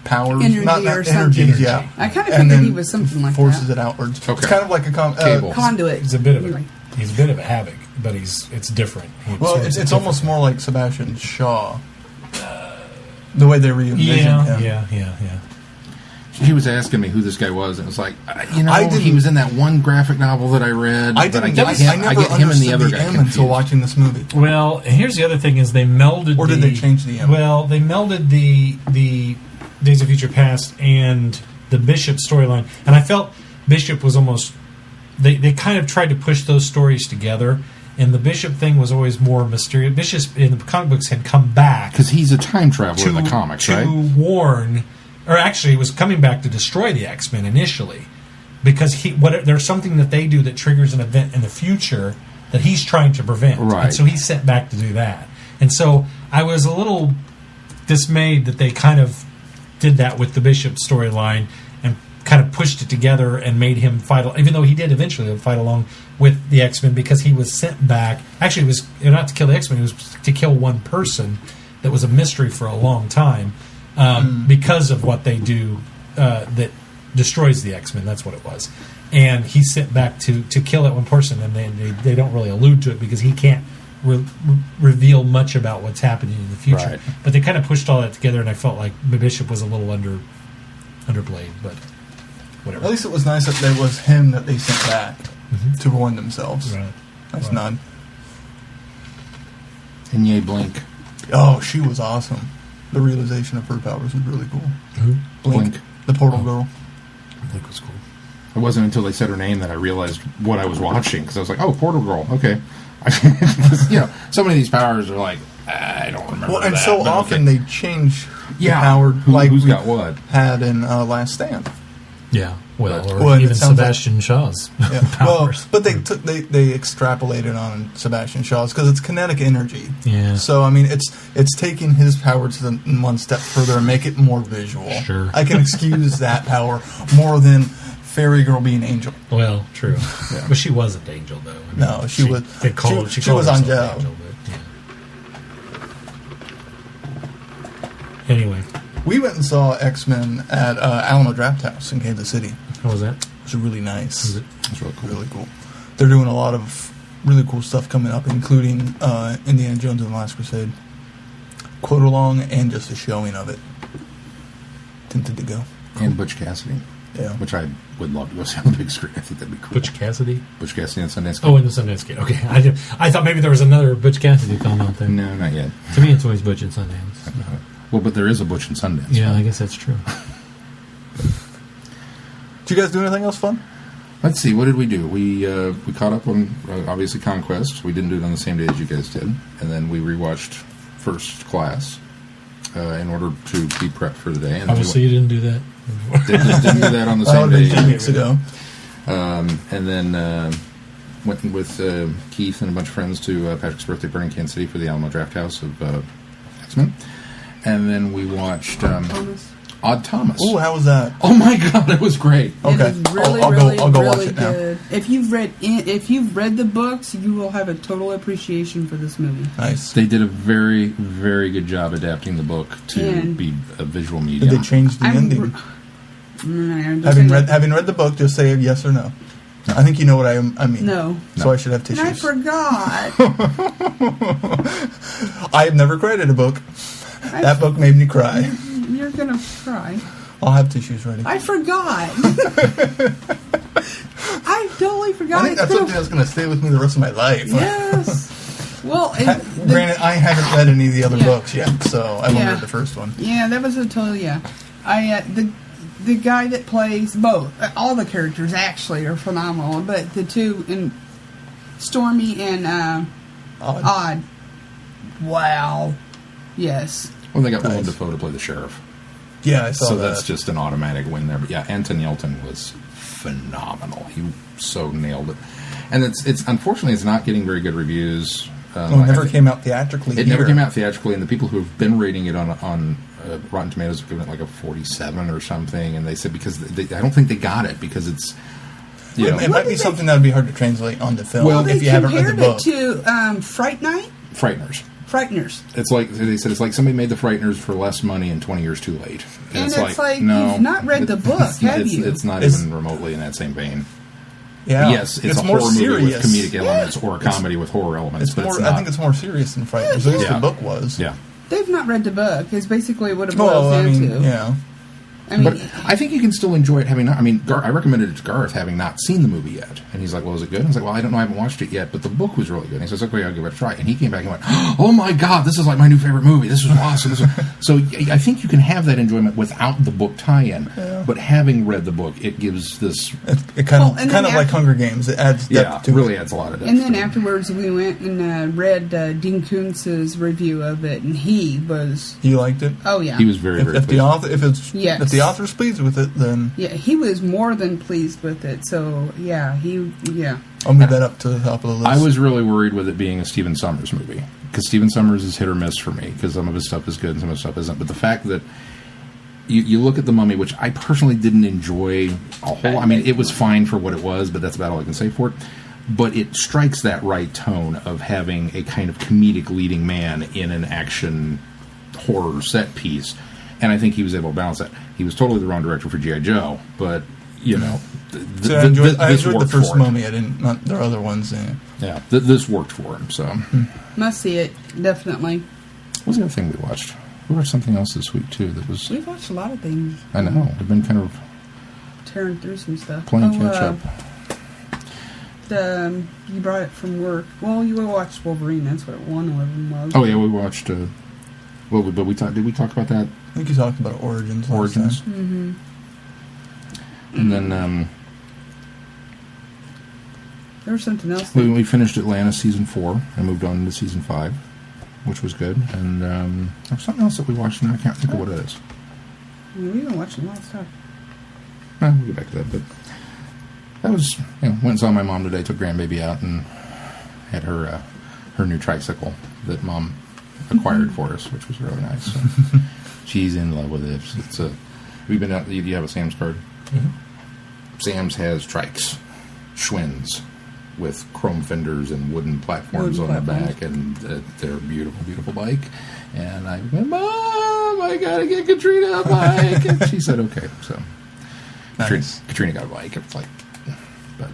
powers, Energy not or energies, something. yeah. I kind of figured he was something like forces that. it outwards. Okay. It's kind of like a Cable. Conduit. He's a bit of Anyway. he's a bit of a havoc, but it's different. It's almost more like Sebastian Shaw. The way they re-envisioned him. Yeah. He was asking me who this guy was, and it was like, I didn't- he was in that one graphic novel that I read. I but didn't. I get him, I I never get him and the understood other the guy M confused. until watching this movie. Well, here's the other thing: is they melded, Or did they change the M? Well, they melded the Days of Future Past and the Bishop storyline, and I felt Bishop was almost they kind of tried to push those stories together. And the Bishop thing was always more mysterious. Bishop in the comic books had come back Because he's a time traveler in the comics, to right? warn, or actually, he was coming back to destroy the X-Men initially, because there's something that they do that triggers an event in the future that he's trying to prevent, Right. and so he's sent back to do that. And so I was a little dismayed that they kind of did that with the Bishop storyline and kind of pushed it together and made him fight, even though he did eventually fight along with the X-Men, because he was sent back. Actually, it was not to kill the X-Men, it was to kill one person that was a mystery for a long time, because of what they do that destroys the X-Men. That's what it was. And he's sent back to kill that one person, and they don't really allude to it because he can't reveal much about what's happening in the future. Right. But they kind of pushed all that together, and I felt like the Bishop was a little underplayed, but whatever. At least it was nice that there was him that they sent back to warn themselves. Right. Nice nod. And yay, Blink. Oh, she was awesome. The realization of her powers was really cool. Who? Blink. The portal girl. I think it was cool. It wasn't until they said her name that I realized what I was watching, because I was like, oh, Portal Girl, okay. So many of these powers are like, I don't remember Well, and that, so but often okay. they change the Yeah. power, like Who's we got what? had in Last Stand. Yeah, well, or Well, and it even sounds Sebastian Shaw's Yeah. Well, powers. but they extrapolated on Sebastian Shaw's because it's kinetic energy. Yeah. So I mean, it's taking his power to the one step further and make it more visual. Sure. I can excuse that power more than Fairy Girl being Angel. Well, true. But she wasn't Angel, though. I mean, No, she was. They called, she called was herself Angel. but, yeah. Anyway, We went and saw X-Men at Alamo Draft House in Kansas City. how was that? It was really nice. Was it? That's really cool. Really cool. They're doing a lot of really cool stuff coming up, including Indiana Jones and the Last Crusade. Quote along and just a showing of it. Tempted to go. And Butch Cassidy, Yeah. which I would love to go see on the big screen. I think that'd be cool. Butch Cassidy? Butch Cassidy and Sundance Kid. Oh, in the Sundance Kid. Okay. I thought maybe there was another Butch Cassidy film out there. No, not yet. To me, it's always Butch and Sundance. Well, but there is a Butch and Sundance. Yeah, I guess that's true. Did you guys do anything else fun? Let's see, what did we do? We caught up on, obviously, Conquest. We didn't do it on the same day as you guys did. And then we rewatched First Class. in order to be prepped for the day. And Obviously, you didn't do that. didn't do that on the That same would have day. been 2 weeks ago. And then went with Keith and a bunch of friends to Patrick's birthday party in Kansas City for the Alamo Draft House of X-Men. And then we watched Odd Thomas. Oh, how was that? Oh my God, it was great. Okay, It is really, I'll really, go really watch it now. good. If you've read the books, you will have a total appreciation for this movie. Nice. They did a very, very good job adapting the book to And be a visual Did medium. they change the ending? Having read the book, just say yes or no. I think you know what I mean. No. So I should have And I tissues. forgot. I have never cried at a book. That book made me cry. You're gonna cry. I'll have tissues ready. I forgot. I totally forgot. I think that's something that's going to stay with me the rest of my life. Yes. Well, Granted, I haven't read any of the other books yet, so I've only Yeah. read the first one. yeah, that was a total I the guy that plays both, all the characters actually are phenomenal, but the two in Stormy and Odd. Wow. Yes. Well, they got Willem Nice. Dafoe to play the sheriff. Yeah, I saw So that. that's just an automatic win there. But yeah, Anton Yelton was phenomenal. He so nailed it. And it's unfortunately it's not getting very good reviews. It never came out theatrically. It never came out theatrically, and the people who have been rating it on Rotten Tomatoes have given it like a 47 or something. And they said because I don't think they got it because it's you know It might be something that would be hard to translate onto film Well, if you haven't read the compared book. it to Fright Night? Frighteners. It's like they said. It's like somebody made the Frighteners for less money and 20 years too late. And it's like, you've not read the book, have you? It's not It's- even remotely in that same vein. Yeah. Yes, it's a more horror movie serious. with comedic elements or a comedy with horror elements, It's but more. it's not. I think it's more serious than Frighteners. At least Yeah. the book was. Yeah. They've not read the book, is basically what it boils Well, I down mean, to. yeah. I mean, But I think you can still enjoy it having not. I mean, I recommended it to Garth having not seen the movie yet, and he's like, "Well, is it good?" And I was like, "Well, I don't know, I haven't watched it yet, but the book was really good." And he says, "Okay, I'll give it a try." And he came back and went, "Oh my God, this is like my new favorite movie. This is awesome." So I think you can have that enjoyment without the book tie-in, but having read the book, it gives this. It kind Well, of and kind then of like after- Hunger Games. It adds depth Yeah, to really it. adds a lot of depth. and then to it. afterwards we went and read Dean Koontz's review of it, and he was, You liked it. oh yeah. He was very, very If the pleased. author, Yes. if the author's pleased with it, then Yeah, he was more than pleased with it. So yeah. I'll move that up to the top of the list. I was really worried with it being a Stephen Sommers movie because Stephen Sommers is hit or miss for me because some of his stuff is good and some of his stuff isn't. But the fact that you look at The Mummy, which I personally didn't enjoy a whole. I mean, it was fine for what it was, but that's about all I can say for it. But it strikes that right tone of having a kind of comedic leading man in an action horror set piece, and I think he was able to balance that. He was totally the wrong director for G.I. Joe, but you know, So I enjoyed this the worked first for it. Mummy. I didn't. Not their other ones. Yeah. Yeah, this worked for him. So, Must see it, definitely. what was the other thing we watched? We watched something else this week too. That was We've watched a lot of things, I know we've been kind of tearing through some stuff. playing catch up. You brought it from work. Well, you watched Wolverine. That's what one of them was. Oh yeah, we watched. Well, but we talked. Did we talk about that? I think you talked about Origins. last Origins. time. Mm-hmm. And then There was something else. we finished Atlanta season 4 and moved on to season 5, which was good. And there was something else that we watched, and I can't think of what it is. We've been watching a lot of stuff. We'll get back to that. But that was, went and saw my mom today. Took grandbaby out and had her new tricycle that Mom acquired for us, which was really nice. So she's in love with it. It's we've been out. Do you have a Sam's card? Mm-hmm. Sam's has trikes, Schwinn's, with chrome fenders and wooden platforms on the back, and they're a beautiful, beautiful bike. And I went, Mom, I gotta get Katrina a bike. And she said, okay. So Nice. Katrina got a bike. It was like, but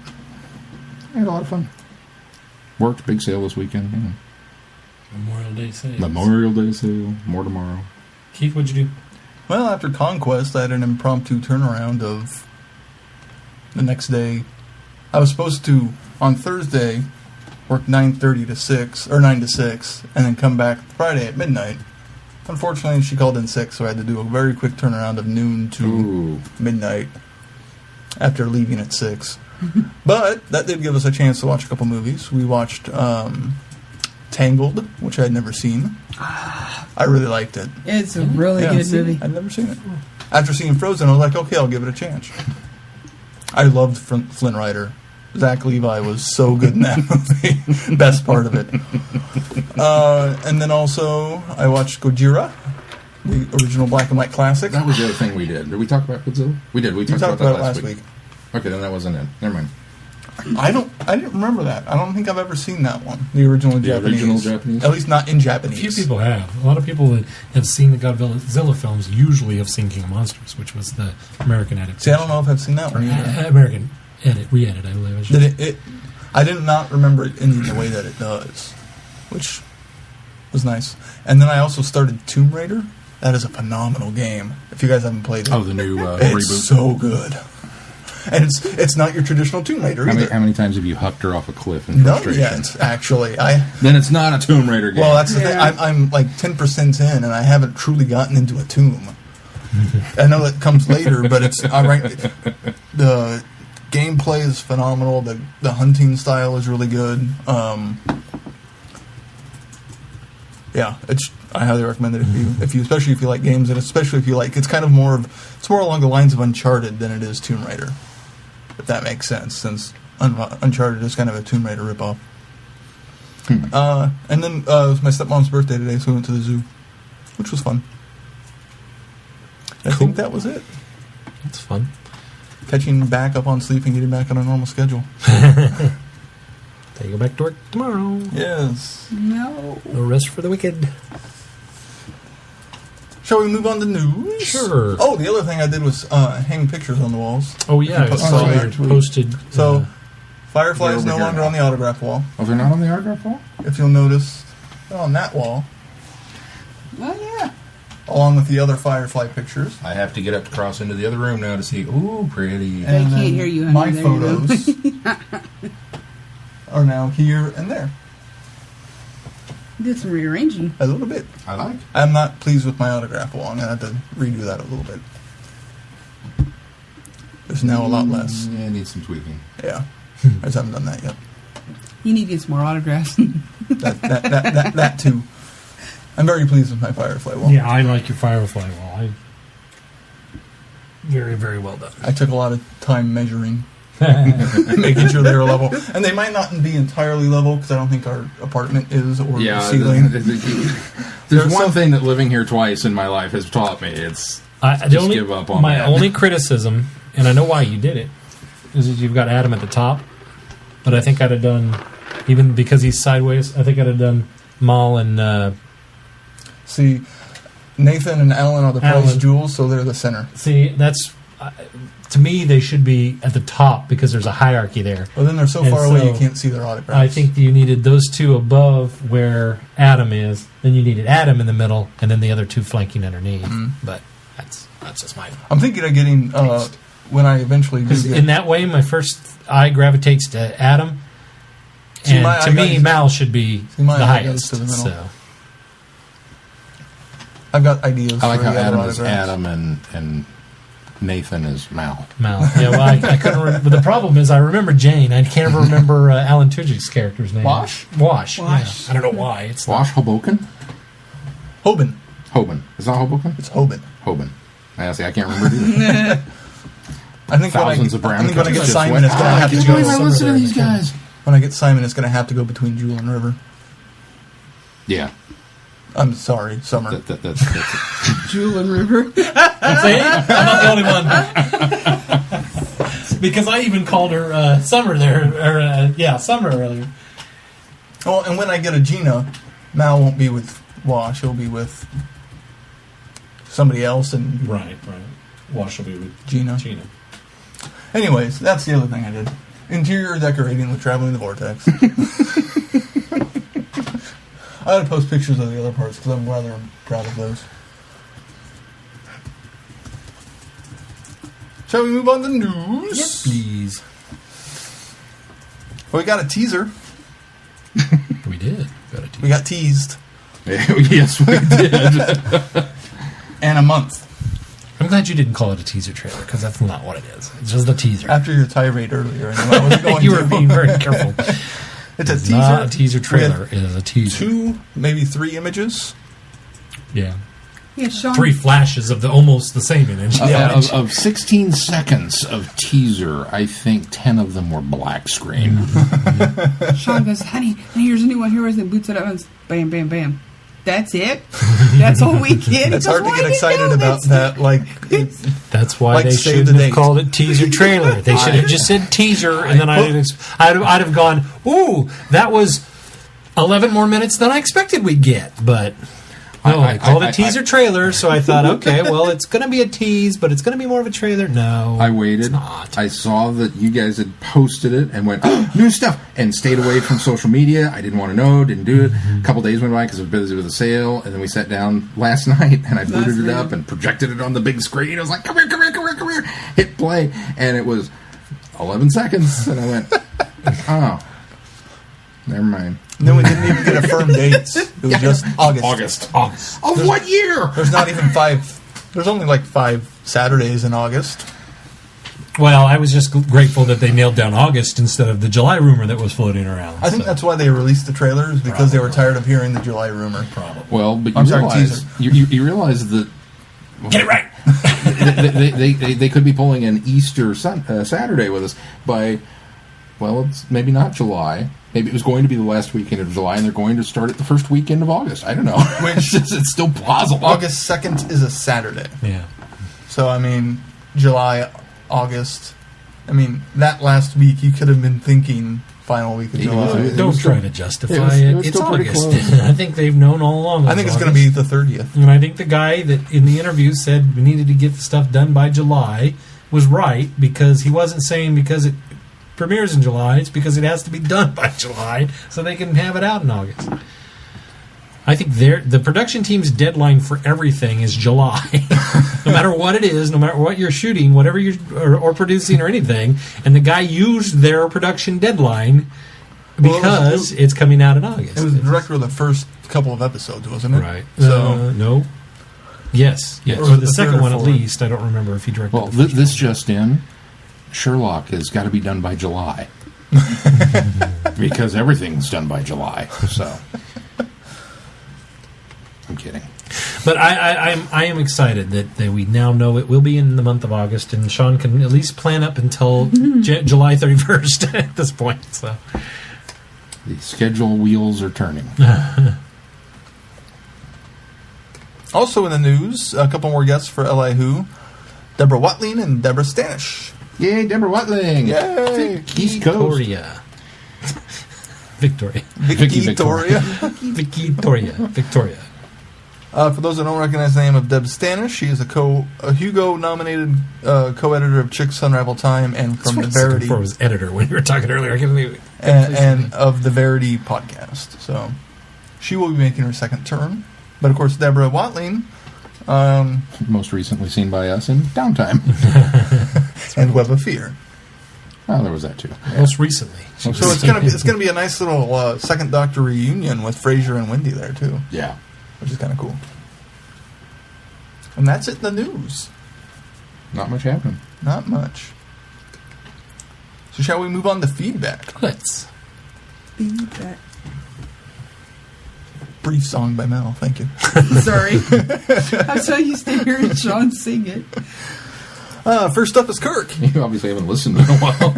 I had a lot of fun. Worked, big sale this weekend. Memorial Day sales. Memorial Day sale, more tomorrow. Keith, what'd you do? Well, after Conquest, I had an impromptu turnaround of the next day. I was supposed to, on Thursday, work 9:30 to 6, or 9 to 6, and then come back Friday at midnight. Unfortunately, she called in sick, so I had to do a very quick turnaround of noon to Ooh. midnight after leaving at 6. But that did give us a chance to watch a couple movies. We watched Tangled, which I'd never seen. I really liked it. It's a really good movie. I'd never seen it. After seeing Frozen, I was like, okay, I'll give it a chance. I loved Flynn Rider. Zach Levi was so good in that movie. Best part of it. And then also, I watched Gojira, the original black and white classic. That was the other thing we did. Did we talk about Godzilla? We did. We talked about that last week. Okay, then that wasn't it. Never mind. I didn't remember that. I don't think I've ever seen that one. The original Japanese. At least not in Japanese. A few people have. A lot of people that have seen the Godzilla films usually have seen King of Monsters, which was the American adaptation. See, I don't know if I've seen that one either. American re-edit, I believe. I did not remember it in the way that it does, which was nice. And then I also started Tomb Raider. That is a phenomenal game. If you guys haven't played it. Oh, the new it's reboot. So good. And it's not your traditional Tomb Raider either. How many times have you hucked her off a cliff in None frustration? yet, actually. Then it's not a Tomb Raider game. Well, that's the thing. I'm like 10% in, and I haven't truly gotten into a tomb. I know that comes later, but it's all right. The gameplay is phenomenal. The hunting style is really good. Yeah, I highly recommend it if you especially if you like games, and especially if you like it's more along the lines of Uncharted than it is Tomb Raider, if that makes sense, since Uncharted is kind of a Tomb Raider ripoff. And then it was my stepmom's birthday today, so we went to the zoo, which was fun. I think that was it. That's fun. Catching back up on sleep and getting back on a normal schedule. They go back to work tomorrow. Yes. No rest for the wicked. Shall we move on to news? Sure. Oh, the other thing I did was hang pictures on the walls. Oh, yeah. I saw you posted. So, Firefly is no longer on the autograph wall. Oh, they're not on the autograph wall? If you'll notice, they're on that wall. Oh, yeah. Along with the other Firefly pictures. I have to get up to cross into the other room now to see. Ooh, pretty. I can't hear you. My photos are now here and there. Did some rearranging. A little bit. I like. I'm not pleased with my autograph wall. I'm going to have to redo that a little bit. There's now a lot less. Yeah, it needs some tweaking. Yeah. I just haven't done that yet. You need to get some more autographs. That too. I'm very pleased with my Firefly wall. Yeah, I like your Firefly wall. Very, very well done. I took a lot of time measuring, making sure they were level. And they might not be entirely level, because I don't think our apartment is, or the ceiling. There's one thing that living here twice in my life has taught me. It's give up on my that. only criticism, and I know why you did it, is that you've got Adam at the top. But I think I'd have done, even because he's sideways, I think I'd have done Mal and... See, Nathan and Alan are the prize jewels, so they're the center. See, that's... to me, they should be at the top because there's a hierarchy there. Well, then they're so far away you can't see their autographs. I think you needed those two above where Adam is. Then you needed Adam in the middle, and then the other two flanking underneath. Mm-hmm. But that's just my... I'm thinking of getting... when I eventually do get... In that way, my first eye gravitates to Adam. See, and to me, Mal should be the highest. To the middle. So. I've got ideas. I like for how the Adam other is autographs. Adam and Nathan is Mal. Mal. Yeah, well, I couldn't remember. But the problem is I remember Jane. I can't ever remember Alan Tudyk's character's name. Wash? Wash. Yeah. I don't know why. It's Wash Hoboken? Hoban. It's not Hoboken? It's Hoban. I can't remember either. I think Thousands of brown when I get cookies Simon, just it's going to have to go. I listen to these guys. When I get Simon, it's going to have to go between Jewel and River. Yeah. I'm sorry, Summer. That's Jewel and River. See? I'm not the only one. Because I even called her Summer there. Summer earlier. Oh, and when I get a Gina, Mal won't be with Wash. He'll be with somebody else. And Right. Wash will be with Gina. Anyways, that's the other thing I did. Interior decorating with Traveling the Vortex. I had to post pictures of the other parts because I'm rather proud of those. Shall we move on to news? Yes, please. Well, we got a teaser. We did. We got teased. Yes, we did. And a month. I'm glad you didn't call it a teaser trailer, because that's not what it is. It's just a teaser. After your tirade earlier, I wasn't going you were being very careful. It's a It's teaser. not a teaser trailer. with It is a teaser. 2, maybe 3 images. Yeah. Yeah, Sean. 3 flashes of the almost the same image. Of 16 seconds of teaser, I think 10 of them were black screen. Sean goes, honey, here's a new one. Here is it. Boots it up and bam, bam, bam. That's it. That's all we get. It's hard to get excited about that. Like, That's why Like they save shouldn't the have date. called it teaser trailer. They should have just said teaser, and then I'd have gone, ooh, that was 11 more minutes than I expected we'd get. But no, they called it teaser trailer, so I thought, okay, well, it's going to be a tease, but it's going to be more of a trailer. No, I waited. It's not. I saw that you guys had posted it and went, oh, new stuff, and stayed away from social media. I didn't want to know, didn't do it. A couple days went by because I was busy with a sale, and then we sat down last night, and I booted it up and projected it on the big screen. I was like, come here, come here, come here, come here. Hit play, and it was 11 seconds, and I went, oh, never mind. and then we didn't even get a firm date. It was just August. Of what year? There's not even 5. There's only like 5 Saturdays in August. Well, I was just grateful that they nailed down August instead of the July rumor that was floating around. I think that's why they released the trailers, because they were tired of hearing the July rumor. probably. Well, but I'm you sorry, realize teaser. you realize that Get it right. they could be pulling an Easter Saturday with us by, well, it's maybe not July. Maybe it was going to be the last weekend of July, and they're going to start it the first weekend of August. I don't know. It's still plausible. August 2nd is a Saturday. Yeah. So, I mean, July, August. I mean, that last week you could have been thinking final week of Yeah, July. it Don't was try still- to justify it was it. It's still pretty August. close. I think they've known all along. I think it's going to be the 30th. And I think the guy that in the interview said we needed to get the stuff done by July was right, because he wasn't saying because it premieres in July, it's because it has to be done by July so they can have it out in August. I think the production team's deadline for everything is July. No matter what it is, no matter what you're shooting, whatever you're or producing or anything, and the guy used their production deadline because it's coming out in August. It was the director of the first couple of episodes, wasn't it? Right. So, No. Yes. Or Or was it the the second third or one, at fourth? least. I don't remember if he directed Well, the first this just in, Sherlock has got to be done by July. Because everything's done by July. So, I'm kidding. But I am excited that we now know it will be in the month of August, and Sean can at least plan up until July 31st at this point. So The schedule wheels are turning. also in the news, a couple more guests for LA Who. Deborah Watling and Deborah Stanish. Yay, Deborah Watling! Yay! East Coast. Victoria. Vicky Victoria. Victoria. For those that don't recognize the name of Deb Stanish, she is a Hugo-nominated co-editor of Chicks Unravel Time and from the That's what I was looking Verity for was editor when you were talking earlier. I can't believe it. and of the Verity podcast. So she will be making her second term. But of course, Deborah Watling Most recently seen by us in Downtime. and Web of Fear. Oh, there was that too. Most recently. So it's gonna be a nice little Second Doctor reunion with Frasier and Wendy there too, Yeah. which is kind of cool. And that's it in the news. Not much happening. Not much. So shall we move on to feedback? Let's. Feedback. Brief song by Mel. Thank you. Sorry. I'm so used to hearing Sean sing it. First up is Kirk. You obviously haven't listened in a while.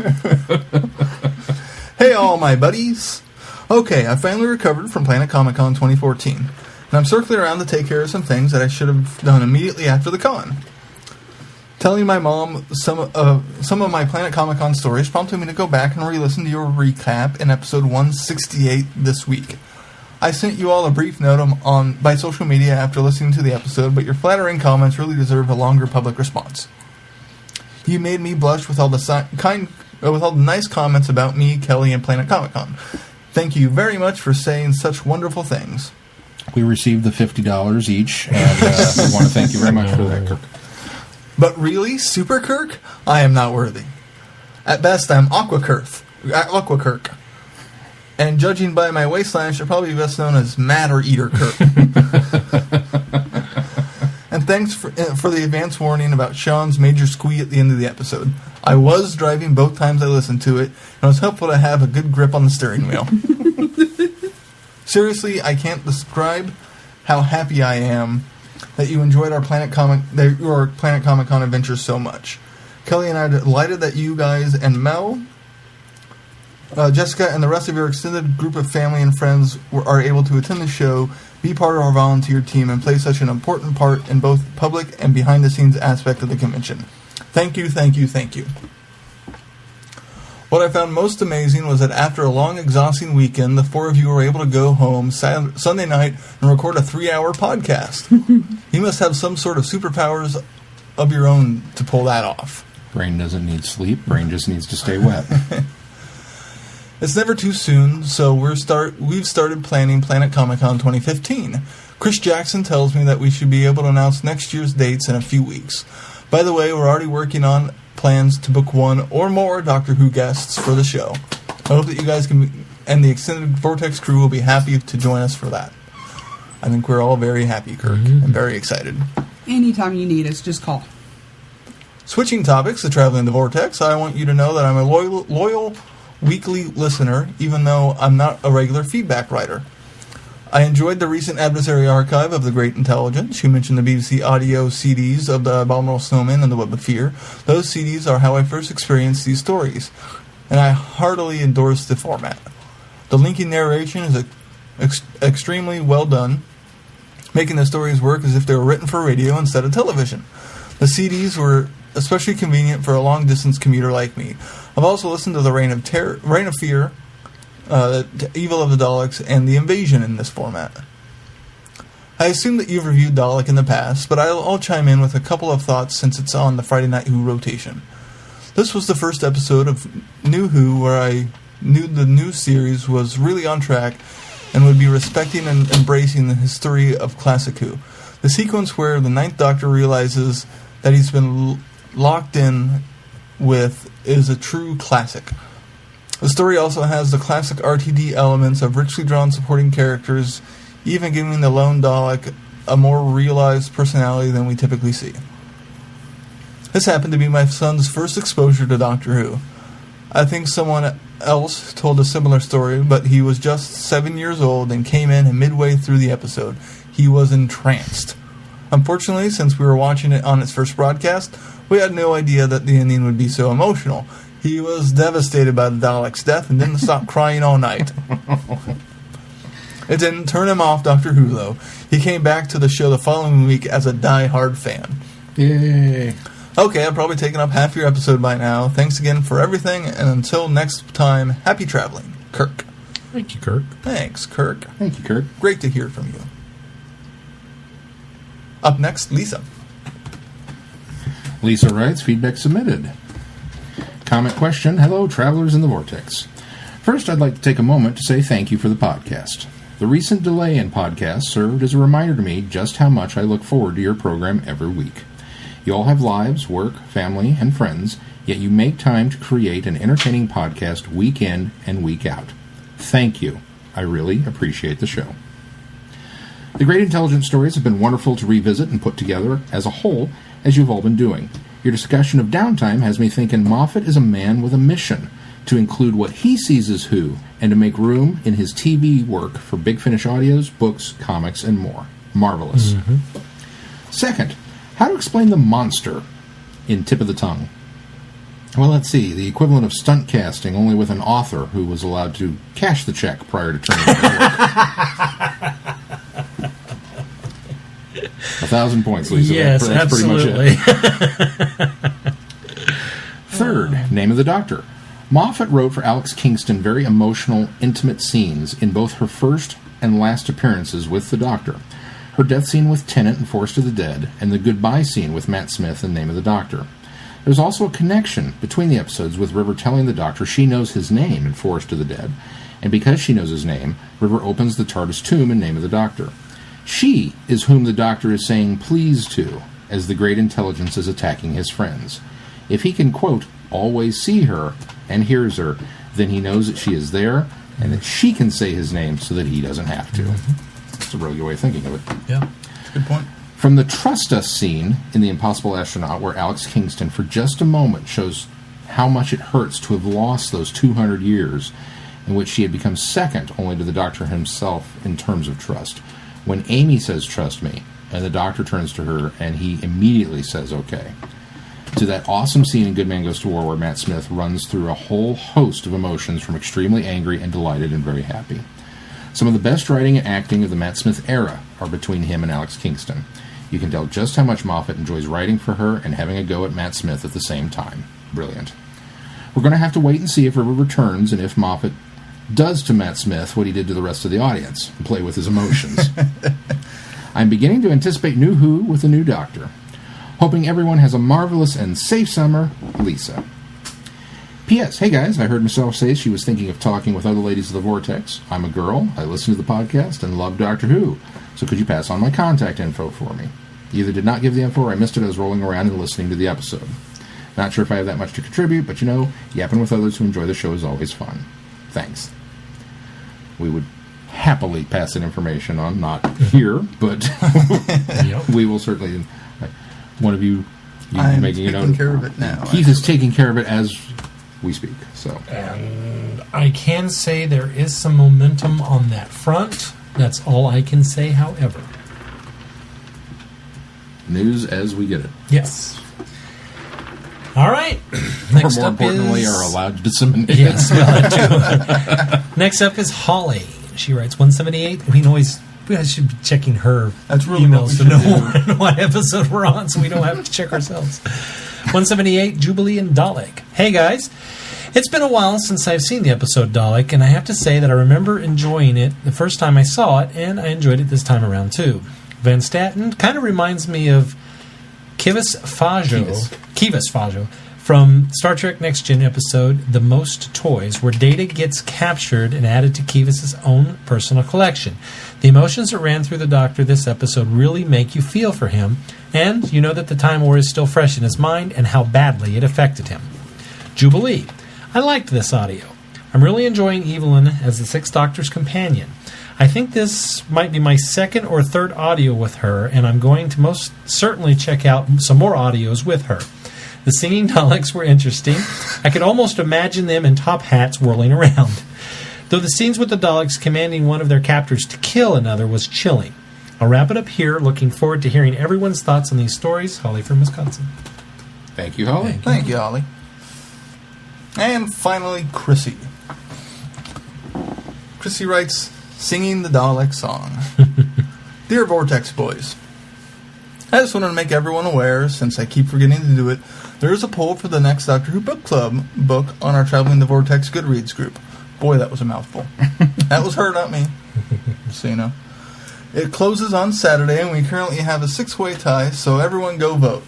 Hey, all my buddies. Okay, I finally recovered from Planet Comic Con 2014, and I'm circling around to take care of some things that I should have done immediately after the con. Telling my mom some of my Planet Comic Con stories prompted me to go back and re-listen to your recap in episode 168 this week. I sent you all a brief note by social media after listening to the episode, but your flattering comments really deserve a longer public response. You made me blush with all the nice comments about me, Kelly, and Planet Comic Con. Thank you very much for saying such wonderful things. We received the $50 each, and we want to thank you very much for that, Kirk. But really, Super Kirk? I am not worthy. At best, I'm Aqua Kirk. And judging by my waistline, I should probably be best known as Matter Eater Kirk. And And thanks for the advance warning about Sean's major squee at the end of the episode. I was driving both times I listened to it, and it was helpful to have a good grip on the steering wheel. Seriously, I can't describe how happy I am that you enjoyed your Planet Comic Con adventures so much. Kelly and I are delighted that you guys and Mel, Jessica, and the rest of your extended group of family and friends are able to attend the show, be part of our volunteer team, and play such an important part in both public and behind-the-scenes aspect of the convention. Thank you, thank you, thank you. What I found most amazing was that after a long, exhausting weekend, the four of you were able to go home Sunday night and record a 3-hour podcast. You must have some sort of superpowers of your own to pull that off. Brain doesn't need sleep. Brain just needs to stay wet. It's never too soon, so we've started planning Planet Comic Con 2015. Chris Jackson tells me that we should be able to announce next year's dates in a few weeks. By the way, we're already working on plans to book one or more Doctor Who guests for the show. I hope that you guys and the extended Vortex crew will be happy to join us for that. I think we're all very happy, Kirk, and very excited. Anytime you need us, just call. Switching topics to Traveling the Vortex, I want you to know that I'm a loyal weekly listener, even though I'm not a regular feedback writer. I enjoyed the recent Adversary Archive of the Great Intelligence. You mentioned the BBC audio CDs of the Abominable Snowman and the Web of Fear. Those CDs are how I first experienced these stories, and I heartily endorse the format. The linking narration is extremely well done, making the stories work as if they were written for radio instead of television. The CDs were especially convenient for a long-distance commuter like me. I've also listened to the Reign of Fear, the Evil of the Daleks, and the Invasion in this format. I assume that you've reviewed Dalek in the past, but I'll chime in with a couple of thoughts since it's on the Friday Night Who rotation. This was the first episode of New Who where I knew the new series was really on track and would be respecting and embracing the history of classic Who. The sequence where the Ninth Doctor realizes that he's been locked in with is a true classic. The story also has the classic RTD elements of richly drawn supporting characters, even giving the lone Dalek a more realized personality than we typically see. This happened to be my son's first exposure to Doctor Who. I think someone else told a similar story, but he was just 7 years old and came in and midway through the episode. He was entranced. Unfortunately, since we were watching it on its first broadcast, we had no idea that the ending would be so emotional. He was devastated by the Dalek's death and didn't stop crying all night. It didn't turn him off Doctor Who, though. He came back to the show the following week as a die-hard fan. Yay. Okay, I've probably taken up half your episode by now. Thanks again for everything, and until next time, happy traveling. Kirk. Thank you, Kirk. Thanks, Kirk. Thank you, Kirk. Great to hear from you. Up next, Lisa. Lisa writes, feedback submitted. Comment question, hello, travelers in the Vortex. First, I'd like to take a moment to say thank you for the podcast. The recent delay in podcasts served as a reminder to me just how much I look forward to your program every week. You all have lives, work, family, and friends, yet you make time to create an entertaining podcast week in and week out. Thank you. I really appreciate the show. The Great Intelligence stories have been wonderful to revisit and put together as a whole, as you've all been doing. Your discussion of downtime has me thinking Moffat is a man with a mission to include what he sees as Who and to make room in his TV work for Big Finish audios, books, comics, and more. Marvelous. Mm-hmm. Second, how to explain the monster in Tip of the Tongue? Well, let's see. The equivalent of stunt casting, only with an author who was allowed to cash the check prior to turning it over. 1,000 points, Lisa. Yes, that's absolutely. Pretty much it. Third, Name of the Doctor. Moffat wrote for Alex Kingston very emotional, intimate scenes in both her first and last appearances with the Doctor. Her death scene with Tennant in Forest of the Dead, and the goodbye scene with Matt Smith in Name of the Doctor. There's also a connection between the episodes with River telling the Doctor she knows his name in Forest of the Dead, and because she knows his name, River opens the TARDIS tomb in Name of the Doctor. She is whom the Doctor is saying please to, as the Great Intelligence is attacking his friends. If he can, quote, always see her and hears her, then he knows that she is there and that she can say his name so that he doesn't have to. It's a really good way of thinking of it. Yeah. Good point. From the Trust Us scene in The Impossible Astronaut, where Alex Kingston for just a moment shows how much it hurts to have lost those 200 years in which she had become second only to the Doctor himself in terms of trust. When Amy says, "Trust me," and the Doctor turns to her and he immediately says, "Okay." To that awesome scene in Good Man Goes to War where Matt Smith runs through a whole host of emotions from extremely angry and delighted and very happy. Some of the best writing and acting of the Matt Smith era are between him and Alex Kingston. You can tell just how much Moffat enjoys writing for her and having a go at Matt Smith at the same time. Brilliant. We're going to have to wait and see if River returns and if Moffat does to Matt Smith what he did to the rest of the audience, play with his emotions. I'm beginning to anticipate New Who with a new Doctor. Hoping everyone has a marvelous and safe summer, Lisa. P.S. Hey guys, I heard Michelle say she was thinking of talking with other ladies of the Vortex. I'm a girl, I listen to the podcast, and love Doctor Who. So could you pass on my contact info for me? Either did not give the info or I missed it as rolling around and listening to the episode. Not sure if I have that much to contribute, but yapping with others who enjoy the show is always fun. Thanks. We would happily pass that information on, not here, but we will certainly... One of you I'm making a note. taking care of it now. Keith is taking care of it as we speak. So, And I can say there is some momentum on that front. That's all I can say, however. news as we get it. Yes. All right. Next or more up importantly, is... are allowed to disseminate. Yes. Next up is Holly. She writes 178. We should be checking her That's really emails to what we should know what episode we're on, so we don't have to check ourselves. 178, Jubilee and Dalek. Hey guys, it's been a while since I've seen the episode Dalek, and I have to say that I remember enjoying it the first time I saw it, and I enjoyed it this time around too. Van Staten kind of reminds me of Kivas Fajo from Star Trek Next Gen episode The Most Toys, where Data gets captured and added to Kivas' own personal collection. The emotions that ran through the Doctor this episode really make you feel for him, and you know that the Time War is still fresh in his mind and how badly it affected him. Jubilee. I liked this audio. I'm really enjoying Evelyn as the Sixth Doctor's companion. I think this might be my second or third audio with her, and I'm going to most certainly check out some more audios with her. The singing Daleks were interesting. I could almost imagine them in top hats whirling around. Though the scenes with the Daleks commanding one of their captors to kill another was chilling. I'll wrap it up here, looking forward to hearing everyone's thoughts on these stories. Holly from Wisconsin. Thank you, Holly. Thank you, Holly. And finally, Chrissy. Chrissy writes, singing the Dalek song. Dear Vortex Boys, I just wanted to make everyone aware, since I keep forgetting to do it, there is a poll for the next Doctor Who Book Club book on our Traveling the Vortex Goodreads group. Boy, that was a mouthful. That was her, not me. So you know. It closes on Saturday, and we currently have a 6-way tie, so everyone go vote.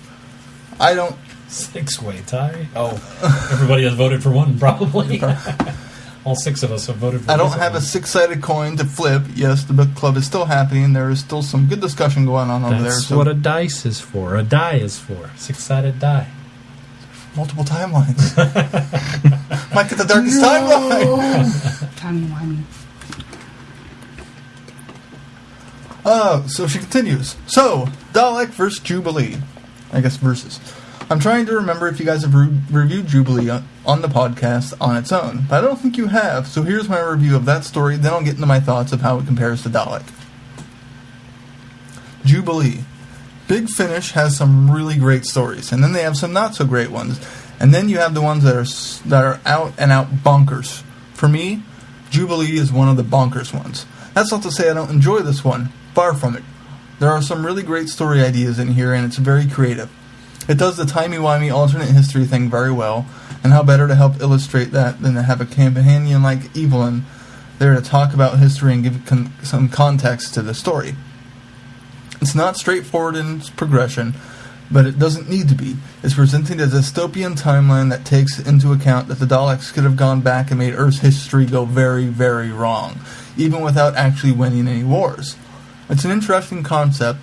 I don't... 6-way tie? Oh, everybody has voted for one, probably. All 6 of us have voted for one. I don't have a 6-sided coin to flip. Yes, the book club is still happening. There is still some good discussion going on over there. That's what a dice is for. A die is for. 6-sided die. Multiple timelines. Might get the darkest timeline. Timey-wimey. So she continues. So, Dalek versus Jubilee. I guess versus. I'm trying to remember if you guys have reviewed Jubilee on the podcast on its own, but I don't think you have, so here's my review of that story, then I'll get into my thoughts of how it compares to Dalek. Jubilee. Big Finish has some really great stories, and then they have some not so great ones, and then you have the ones that are out and out bonkers. For me, Jubilee is one of the bonkers ones. That's not to say I don't enjoy this one. Far from it. There are some really great story ideas in here, and it's very creative. It does the timey-wimey alternate history thing very well, and how better to help illustrate that than to have a companion like Evelyn there to talk about history and give some context to the story. It's not straightforward in its progression, but it doesn't need to be. It's presenting a dystopian timeline that takes into account that the Daleks could have gone back and made Earth's history go very, very wrong, even without actually winning any wars. It's an interesting concept,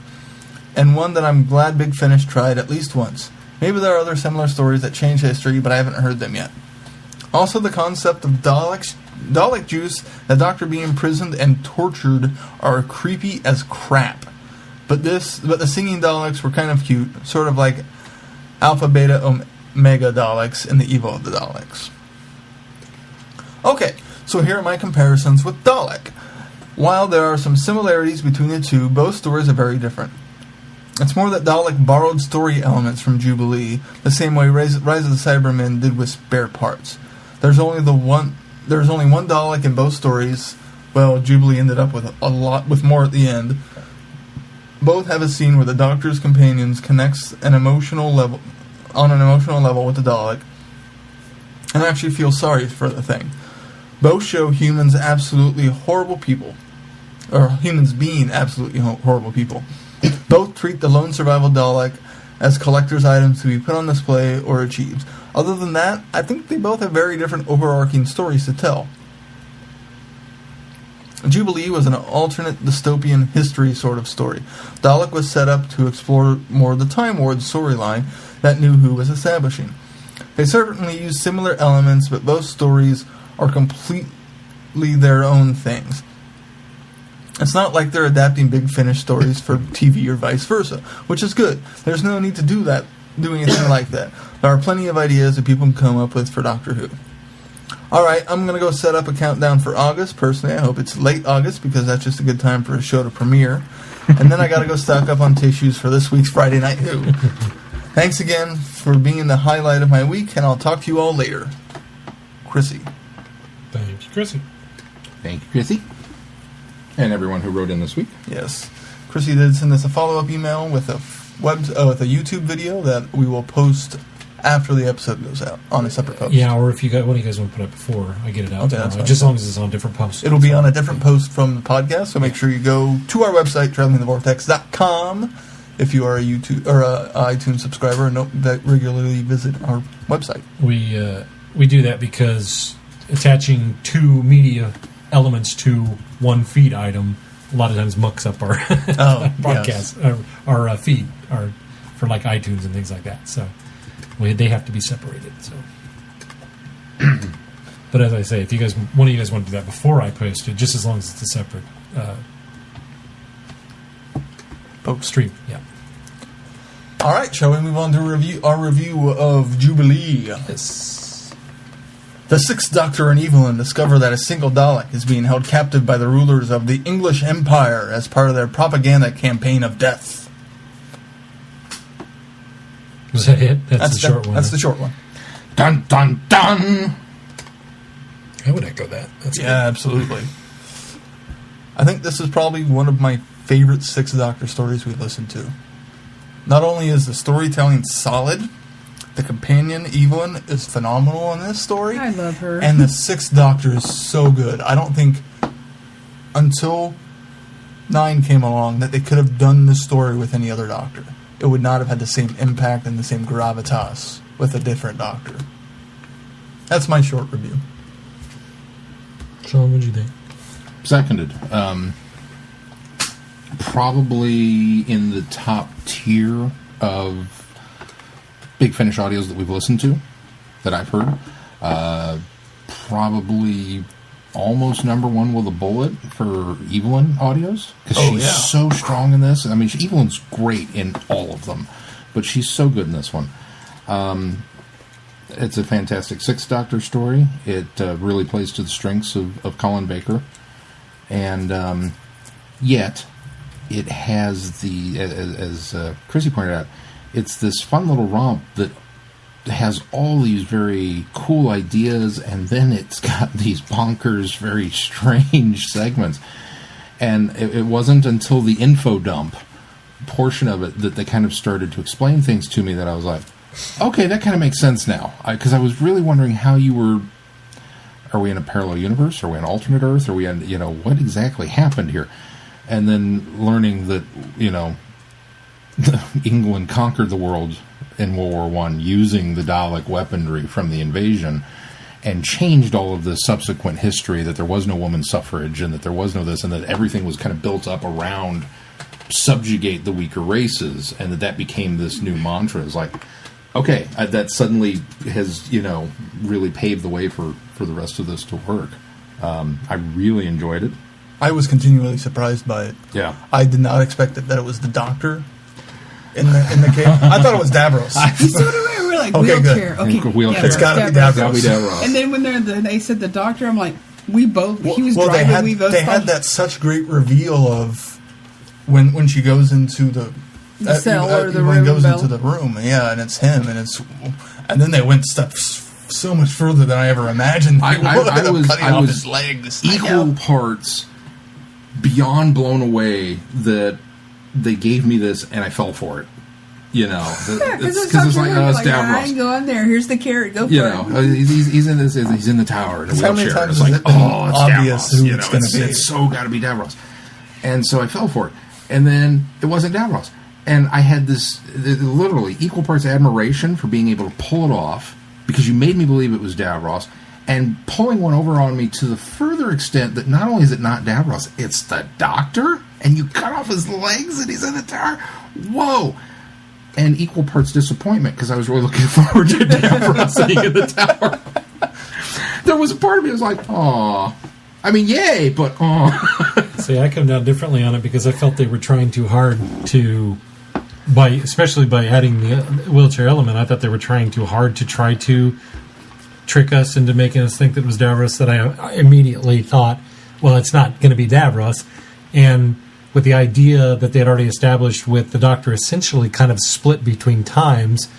and one that I'm glad Big Finish tried at least once. Maybe there are other similar stories that change history, but I haven't heard them yet. Also, the concept of Dalek juice, the Doctor being imprisoned and tortured, are creepy as crap. But the singing Daleks were kind of cute, sort of like Alpha, Beta, Omega Daleks in the Evil of the Daleks. Okay, so here are my comparisons with Dalek. While there are some similarities between the two, both stories are very different. It's more that Dalek borrowed story elements from Jubilee, the same way Rise of the Cybermen did with spare parts. There's only one Dalek in both stories. Well, Jubilee ended up with more at the end. Both have a scene where the Doctor's companions connects on an emotional level with the Dalek, and actually feel sorry for the thing. Both show humans absolutely horrible people, or humans being absolutely horrible people. Both treat the lone survival Dalek as collector's items to be put on display or achieved. Other than that, I think they both have very different overarching stories to tell. Jubilee was an alternate dystopian history sort of story. Dalek was set up to explore more of the Time Lord storyline that New Who was establishing. They certainly use similar elements, but both stories are completely their own things. It's not like they're adapting Big Finish stories for TV or vice versa, which is good. There's no need to do anything like that. There are plenty of ideas that people can come up with for Doctor Who. Alright, I'm going to go set up a countdown for August. Personally, I hope it's late August, because that's just a good time for a show to premiere. And then I got to go stock up on tissues for this week's Friday Night Who. Thanks again for being the highlight of my week, and I'll talk to you all later. Chrissy. Thank you, Chrissy. Thank you, Chrissy. And everyone who wrote in this week. Yes. Chrissy did send us a follow-up email with a YouTube video that we will post after the episode goes out on a separate post. Yeah, or if one of you guys want to put it up before I get it out, okay, just as long as it's on different posts. It'll be on a different post from the podcast, so make sure you go to our website, travelingthevortex.com, if you are a YouTube or a iTunes subscriber and that regularly visit our website. We do that because attaching two media elements to one feed item a lot of times mucks up our podcast, yes. our feed, for like iTunes and things like that. So they have to be separated. So, but as I say, if one of you guys want to do that before I post it, just as long as it's a separate stream, yeah. All right, shall we move on to our review of Jubilee? Yes. The Sixth Doctor and Evelyn discover that a single Dalek is being held captive by the rulers of the English Empire as part of their propaganda campaign of death. Was that it? That's the short one. That's the short one. Dun, dun, dun! I would echo that. That's good. Absolutely. I think this is probably one of my favorite Sixth Doctor stories we've listened to. Not only is the storytelling solid, the companion, Evelyn, is phenomenal in this story. I love her. And the Sixth Doctor is so good. I don't think until 9 came along that they could have done this story with any other Doctor. It would not have had the same impact and the same gravitas with a different Doctor. That's my short review. Sean, what did you think? Seconded. Probably in the top tier of Big Finish audios that we've listened to, that I've heard. Probably almost number one with a bullet for Evelyn audios, because she's so strong in this. I mean, Evelyn's great in all of them, but she's so good in this one. It's a fantastic Sixth Doctor story. It really plays to the strengths of Colin Baker, and yet it has as Chrissy pointed out, it's this fun little romp that has all these very cool ideas, and then it's got these bonkers, very strange segments. And it wasn't until the info dump portion of it that they kind of started to explain things to me that I was like, okay, that kind of makes sense now. Because I was really wondering how you were... Are we in a parallel universe? Are we on alternate Earth? Are we on, what exactly happened here? And then learning that, England conquered the world in World War I using the Dalek weaponry from the invasion, and changed all of the subsequent history, that there was no women's suffrage and that there was no this, and that everything was kind of built up around subjugate the weaker races, and that became this new mantra. It's like, okay, that suddenly has, really paved the way for the rest of this to work. I really enjoyed it. I was continually surprised by it. Yeah. I did not expect that it was the doctor in the cave. I thought it was Davros. So do we. We're like, Okay, wheelchair. good. Okay, Wheelchair. yeah, It's gotta be That'll be Davros. Davros. And then when they said the doctor, I'm like, we both. He was Well, driving. We both. they had thought- that such great reveal of when she goes into the cell or the when room. goes Bell. into the room, yeah, and it's him, and then they went steps so much further than I ever imagined. They would. I Them cutting I off was his leg to snake equal out. parts beyond blown away that they gave me this and I fell for it. You know, Because it's like, oh, it's I Davros. ain't going there. Here's the carrot. Go for You it. know, he's in this. He's in the tower in a How many wheelchair. times It's has like, it been oh, it's obvious Davros. who You it's know, gonna be? it's so got to be Davros. And so I fell for it. And then it wasn't Davros. And I had this literally equal parts admiration for being able to pull it off because you made me believe it was Davros, and pulling one over on me to the further extent that not only is it not Davros, it's the doctor, and you cut off his legs and he's in the tower. Whoa! And equal parts disappointment because I was really looking forward to Davros sitting in the tower. There was a part of me that was like, aw. I mean, yay, but aw. See, I come down differently on it because I felt they were trying too hard to, especially by adding the wheelchair element, I thought they were trying too hard to try to trick us into making us think that it was Davros, that I immediately thought, well, it's not going to be Davros. And with the idea that they had already established with the Doctor essentially kind of split between times,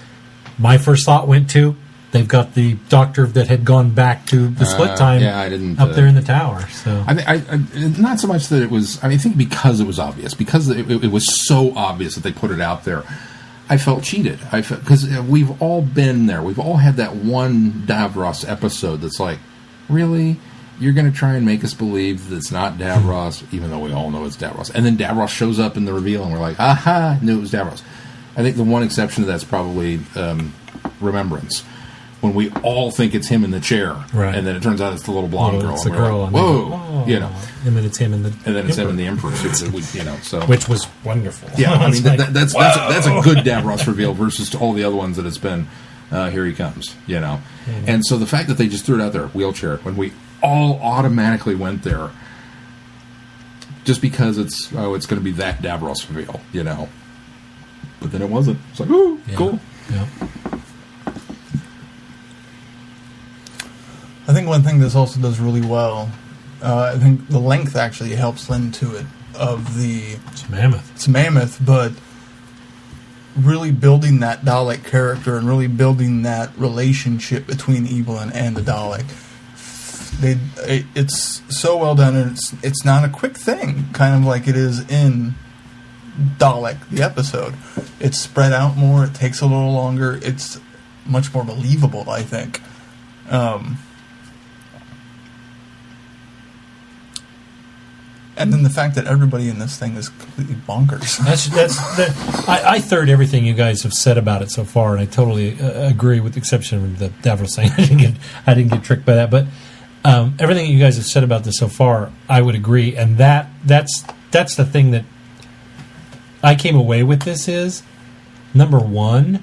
my first thought went to, they've got the Doctor that had gone back to the split time I didn't, up there in the tower. So I not so much that it was. I think because it was obvious, because it was so obvious that they put it out there. I felt cheated. I felt because we've all been there. We've all had that one Davros episode that's like, really, you're going to try and make us believe that it's not Davros, even though we all know it's Davros. And then Davros shows up in the reveal, and we're like, aha, knew it was Davros. I think the one exception to that's probably Remembrance. When we all think it's him in the chair, right. And then it turns out it's the little blonde girl. It's and the we're girl. like, And whoa, oh, you know. And then it's him in the And then it's him Emperor. in the Emperor suit, you know. So Which was wonderful. yeah, I mean It's like, that's a good Davros reveal versus to all the other ones that it's been. Here he comes, you know. Mm-hmm. And so the fact that they just threw it out there, wheelchair, when we all automatically went there, just because it's going to be that Davros reveal, you know. But then it wasn't. It's like, ooh, yeah. cool. Yeah. I think one thing this also does really well, I think the length actually helps lend to it of the... It's mammoth. It's mammoth, but really building that Dalek character and really building that relationship between Evelyn and the Dalek. It's so well done, and it's not a quick thing, kind of like it is in Dalek, the episode. It's spread out more, it takes a little longer, it's much more believable, I think. And then the fact that everybody in this thing is completely bonkers. I third everything you guys have said about it so far, and I totally agree, with the exception of the Davros thing. I didn't get tricked by that, but everything you guys have said about this so far, I would agree. And that's the thing that I came away with. This is number one.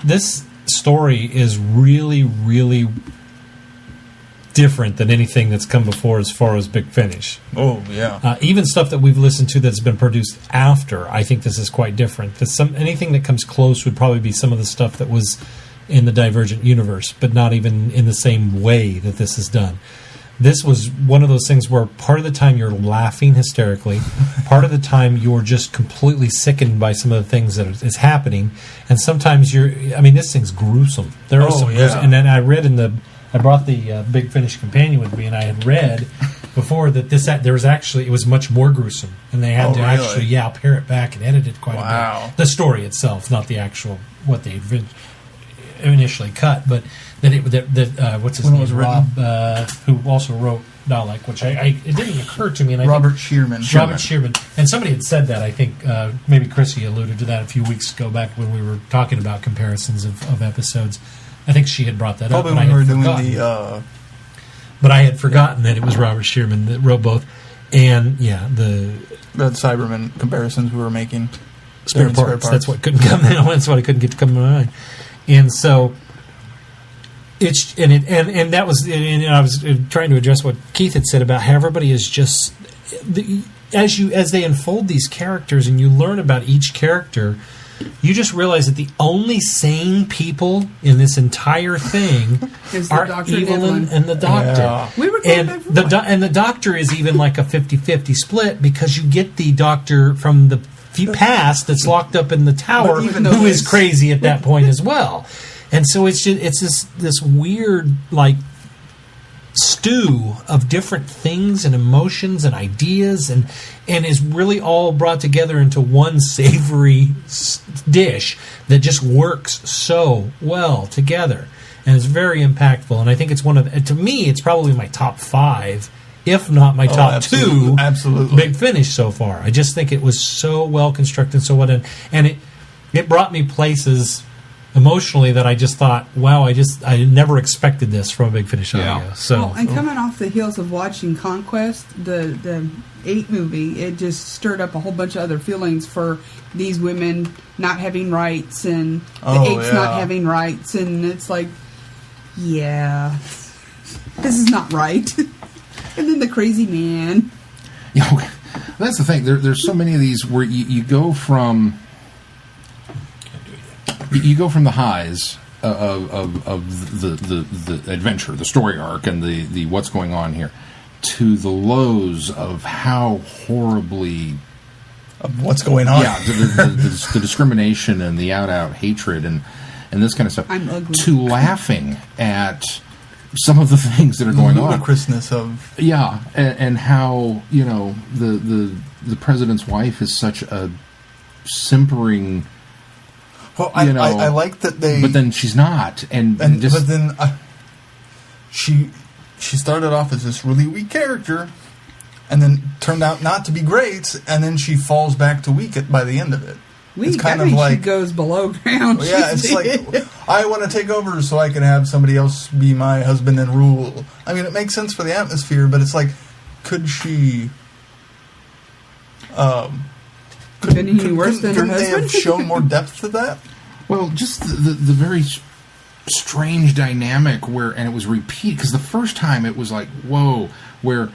This story is really, really different than anything that's come before as far as Big Finish. Oh, yeah. Even stuff that we've listened to that's been produced after, I think this is quite different. Anything that comes close would probably be some of the stuff that was in the Divergent universe, but not even in the same way that this is done. This was one of those things where part of the time you're laughing hysterically, part of the time you're just completely sickened by some of the things that is happening, and sometimes this thing's gruesome. There are some gruesome, and then I brought the Big Finish companion with me, and I had read before that it was much more gruesome, and they had to actually pare it back and edit it quite a bit. The story itself, not the actual what they initially cut, but what's his name? Rob, who also wrote Dalek, which it didn't occur to me. And Robert Shearman. Robert Shearman. And somebody had said that, I think, maybe Chrissy alluded to that a few weeks ago back when we were talking about comparisons of episodes. I think she had brought that Probably up. When we were doing but I had forgotten that it was Robert Shearman that wrote both. And, the Cybermen comparisons we were making. Spare parts. That's what couldn't come. That's what I couldn't get to come to my mind. And so That was, and I was trying to address what Keith had said about how everybody is just as they unfold these characters and you learn about each character, you just realize that the only sane people in this entire thing are Dr. Evelyn and the Doctor. Yeah. We were And the Doctor is even like a 50-50 split because you get the Doctor from the past that's locked up in the tower But even though who is it's- crazy at that point as well. And so it's this weird like stew of different things and emotions and ideas and is really all brought together into one savory dish that just works so well together and is very impactful. And I think it's to me it's probably my top 5, if not my top absolutely. 2 Absolutely. Big Finish so far. I just think it was so well constructed, so well done, and it brought me places emotionally that I just thought, wow, I never expected this from a Big Finish audio. So, and coming off the heels of watching Conquest, the 8 movie, it just stirred up a whole bunch of other feelings for these women not having rights and the apes not having rights, and it's like, yeah, this is not right. And then the crazy man. That's the thing. There's so many of these where you go from. You go from the highs of the adventure, the story arc, and the what's going on here, to the lows of how horribly Of what's going on. Yeah, the discrimination and the out hatred and this kind of stuff. I'm ugly. To laughing at some of the things that are going on. Ludicrousness of and how the president's wife is such a simpering. Well, I like that they. But then she's not, and just, but then she started off as this really weak character, and then turned out not to be great, and then she falls back to weak by the end of it. It's kind of like she goes below ground. Well, yeah, it's like I want to take over so I can have somebody else be my husband and rule. I mean, it makes sense for the atmosphere, but it's like, could she? Couldn't they have shown more depth to that? Well, just the very strange dynamic and it was repeated, because the first time it was like, whoa, where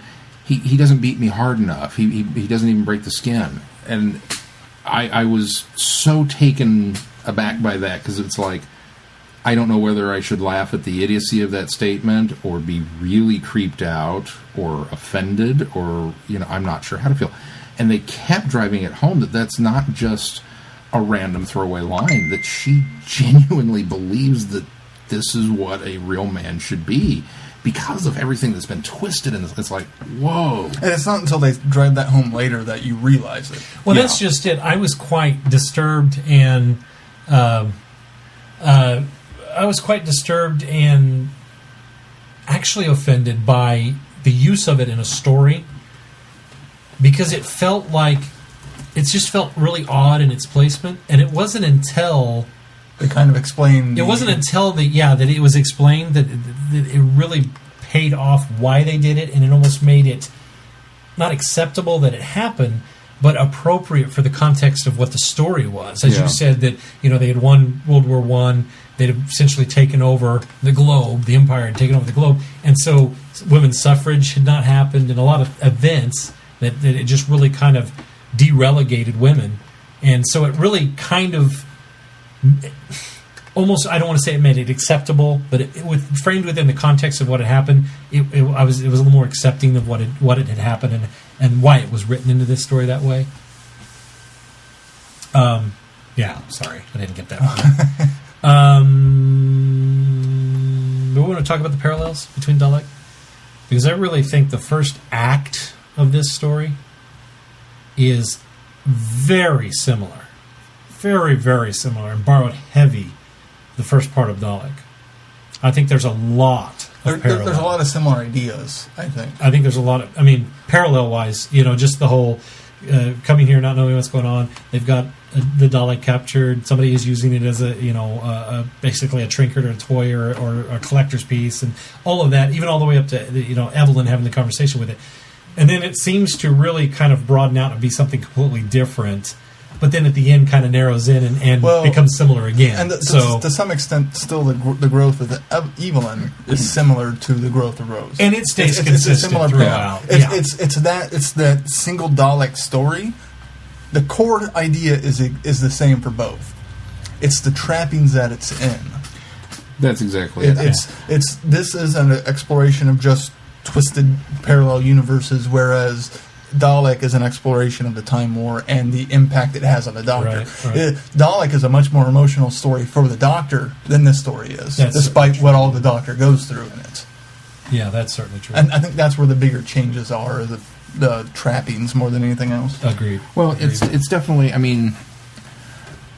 he doesn't beat me hard enough. He doesn't even break the skin. And I was so taken aback by that, because it's like, I don't know whether I should laugh at the idiocy of that statement or be really creeped out or offended, or, I'm not sure how to feel. And they kept driving it home that that's not just a random throwaway line, that she genuinely believes that this is what a real man should be because of everything that's been twisted. And it's like, whoa. And it's not until they drive that home later that you realize it. Well, that's just it. I was quite disturbed and actually offended by the use of it in a story, because it just felt really odd in its placement, and it wasn't until they kind of explained. It wasn't until that it was explained that it really paid off why they did it, and it almost made it not acceptable that it happened, but appropriate for the context of what the story was. As you said, that they had won World War I, they'd essentially taken over the globe, the empire had taken over the globe, and so women's suffrage had not happened, and a lot of events that it just really kind of derelegated women. And so it really kind of almost, I don't want to say it made it acceptable, but it framed within the context of what had happened, it was a little more accepting of what it had happened and why it was written into this story that way. Sorry, I didn't get that one. But we want to talk about the parallels between Dalek, because I really think the first act of this story is very similar, very, very similar, and borrowed heavy the first part of Dalek. I think there's a lot of parallel. There's a lot of similar ideas, I think. I think there's a lot of, parallel-wise, just the whole coming here, not knowing what's going on. They've got the Dalek captured. Somebody is using it as basically a trinket or a toy or a collector's piece, and all of that, even all the way up to Evelyn having the conversation with it. And then it seems to really kind of broaden out and be something completely different. but then at the end kind of narrows in and becomes similar again. And so to some extent, still the growth of Evelyn is similar to the growth of Rose, and it stays consistent throughout. It's that single Dalek story. The core idea is the same for both. It's the trappings that it's in. That's exactly it. This is an exploration of just twisted parallel universes, whereas Dalek is an exploration of the Time War and the impact it has on the Doctor. Right. Dalek is a much more emotional story for the Doctor than this story is, despite what all the Doctor goes through in it. Yeah, that's certainly true. And I think that's where the bigger changes are, the trappings more than anything else. Agreed. Well, it's definitely, I mean,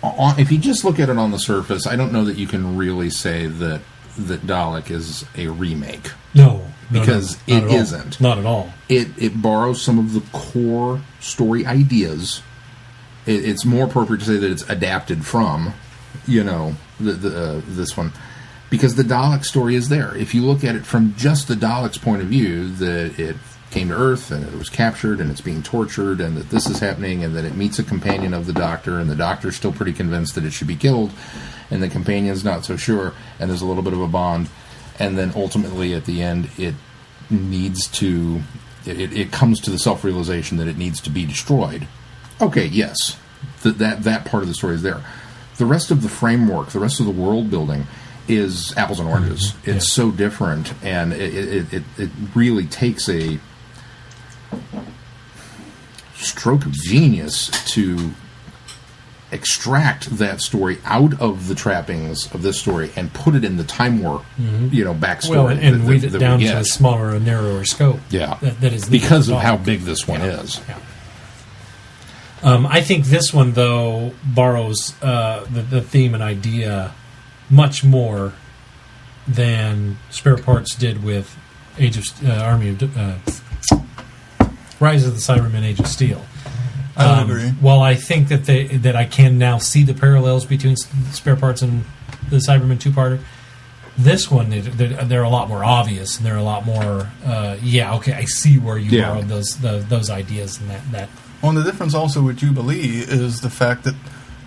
if you just look at it on the surface, I don't know that you can really say that Dalek is a remake. No. Because it isn't. Not at all. It borrows some of the core story ideas. It's more appropriate to say that it's adapted from, this one. Because the Dalek story is there. If you look at it from just the Dalek's point of view, that it came to Earth and it was captured and it's being tortured and that this is happening and that it meets a companion of the Doctor and the Doctor's still pretty convinced that it should be killed and the companion's not so sure and there's a little bit of a bond. And then ultimately, at the end, it comes to the self-realization that it needs to be destroyed. Okay, yes, that part of the story is there. The rest of the framework, the rest of the world building, is apples and oranges. Mm-hmm. It's so different, and it really takes a stroke of genius to extract that story out of the trappings of this story and put it in the Time War, backstory. Well, and weed it down to a smaller and narrower scope. Yeah, that is because of how big this one is. Yeah. I think this one though borrows the theme and idea much more than Spare Parts did with Rise of the Cybermen, Age of Steel. I agree. While I think that I can now see the parallels between Spare Parts and the Cybermen two-parter, this one they're a lot more obvious and they're a lot more. I see where you borrowed those ideas and that. Well, and the difference also with Jubilee is the fact that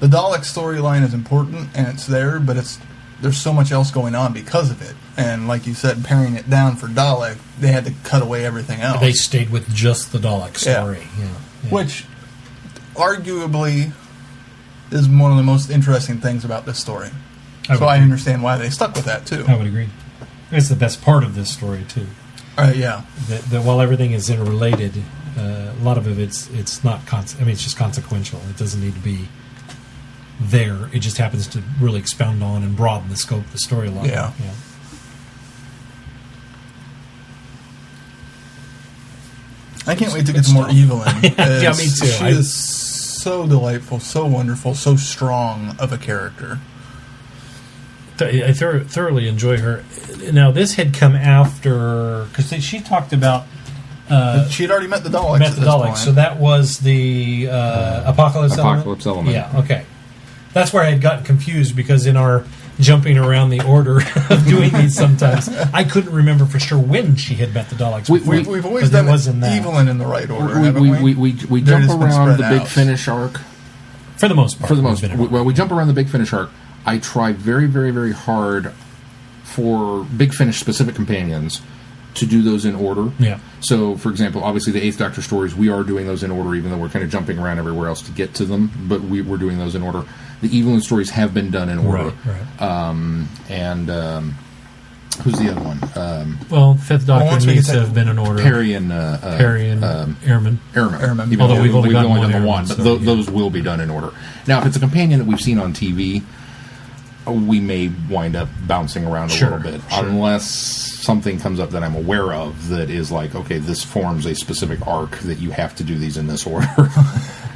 the Dalek storyline is important and it's there, but there's so much else going on because of it. And like you said, paring it down for Dalek, they had to cut away everything else. They stayed with just the Dalek story, which arguably is one of the most interesting things about this story. I understand why they stuck with that too. I would agree. It's the best part of this story too. Yeah. That while everything is interrelated, a lot of it's not. It's just consequential. It doesn't need to be there. It just happens to really expound on and broaden the scope of the story a lot. Yeah. I can't wait to get to more Evelyn. Yeah, me too. She is so delightful, so wonderful, so strong of a character. I thoroughly enjoy her. Now, this had come after, because she talked about... she had already met the Daleks. So that was the Apocalypse Element? Yeah, okay. That's where I had gotten confused, because in our jumping around the order of doing these sometimes, I couldn't remember for sure when she had met the Daleks. We've always done Evelyn in the right order, haven't we? We jump around the Big Finish arc. For the most part. We jump around the Big Finish arc. I try very, very, very hard for Big Finish specific companions to do those in order. Yeah. So, for example, obviously the Eighth Doctor stories, we are doing those in order, even though we're kind of jumping around everywhere else to get to them. But we're doing those in order. The Evelyn stories have been done in order. Right. Who's the other one? Well, Fifth Doctor needs to have been in order. Perry and Airman. Although we've only done the one, but so, those will be done in order. Now, if it's a companion that we've seen on TV, we may wind up bouncing around a little bit, unless something comes up that I'm aware of that is like, okay, this forms a specific arc that you have to do these in this order.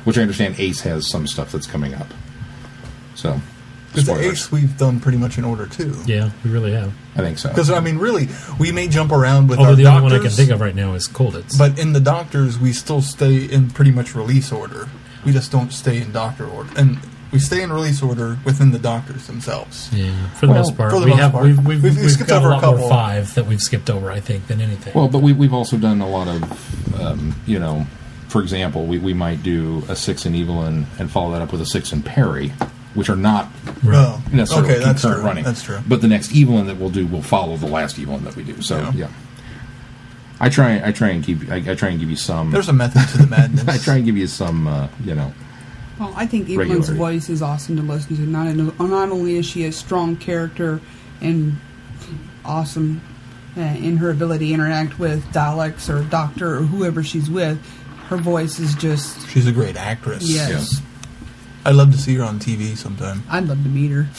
Which I understand Ace has some stuff that's coming up. So, because the Ace we've done pretty much in order too. Yeah, we really have. I think so. Because really, we may jump around with. Although our the Doctors, only one I can think of right now is Colditz. But in the Doctors, we still stay in pretty much release order. We just don't stay in Doctor order, and we stay in release order within the Doctors themselves. Yeah, for the most part. We've skipped over a couple. 5 that we've skipped over, I think, than anything. Well, but we've also done a lot of, for example, we might do a 6 in Evelyn and follow that up with a 6 in Perry, which are not Oh, necessarily okay, that's concurrent true. running. That's true. But the next Evelyn that we'll do will follow the last Evelyn that we do. So yeah. I try and give you some. There's a method to the madness. I try and give you some, Well, I think Evelyn's regularity. voice is awesome to listen to. Not only is she a strong character and awesome in her ability to interact with Daleks or Doctor or whoever she's with, her voice is just... She's a great actress. Yes. I'd love to see her on TV sometime. I'd love to meet her.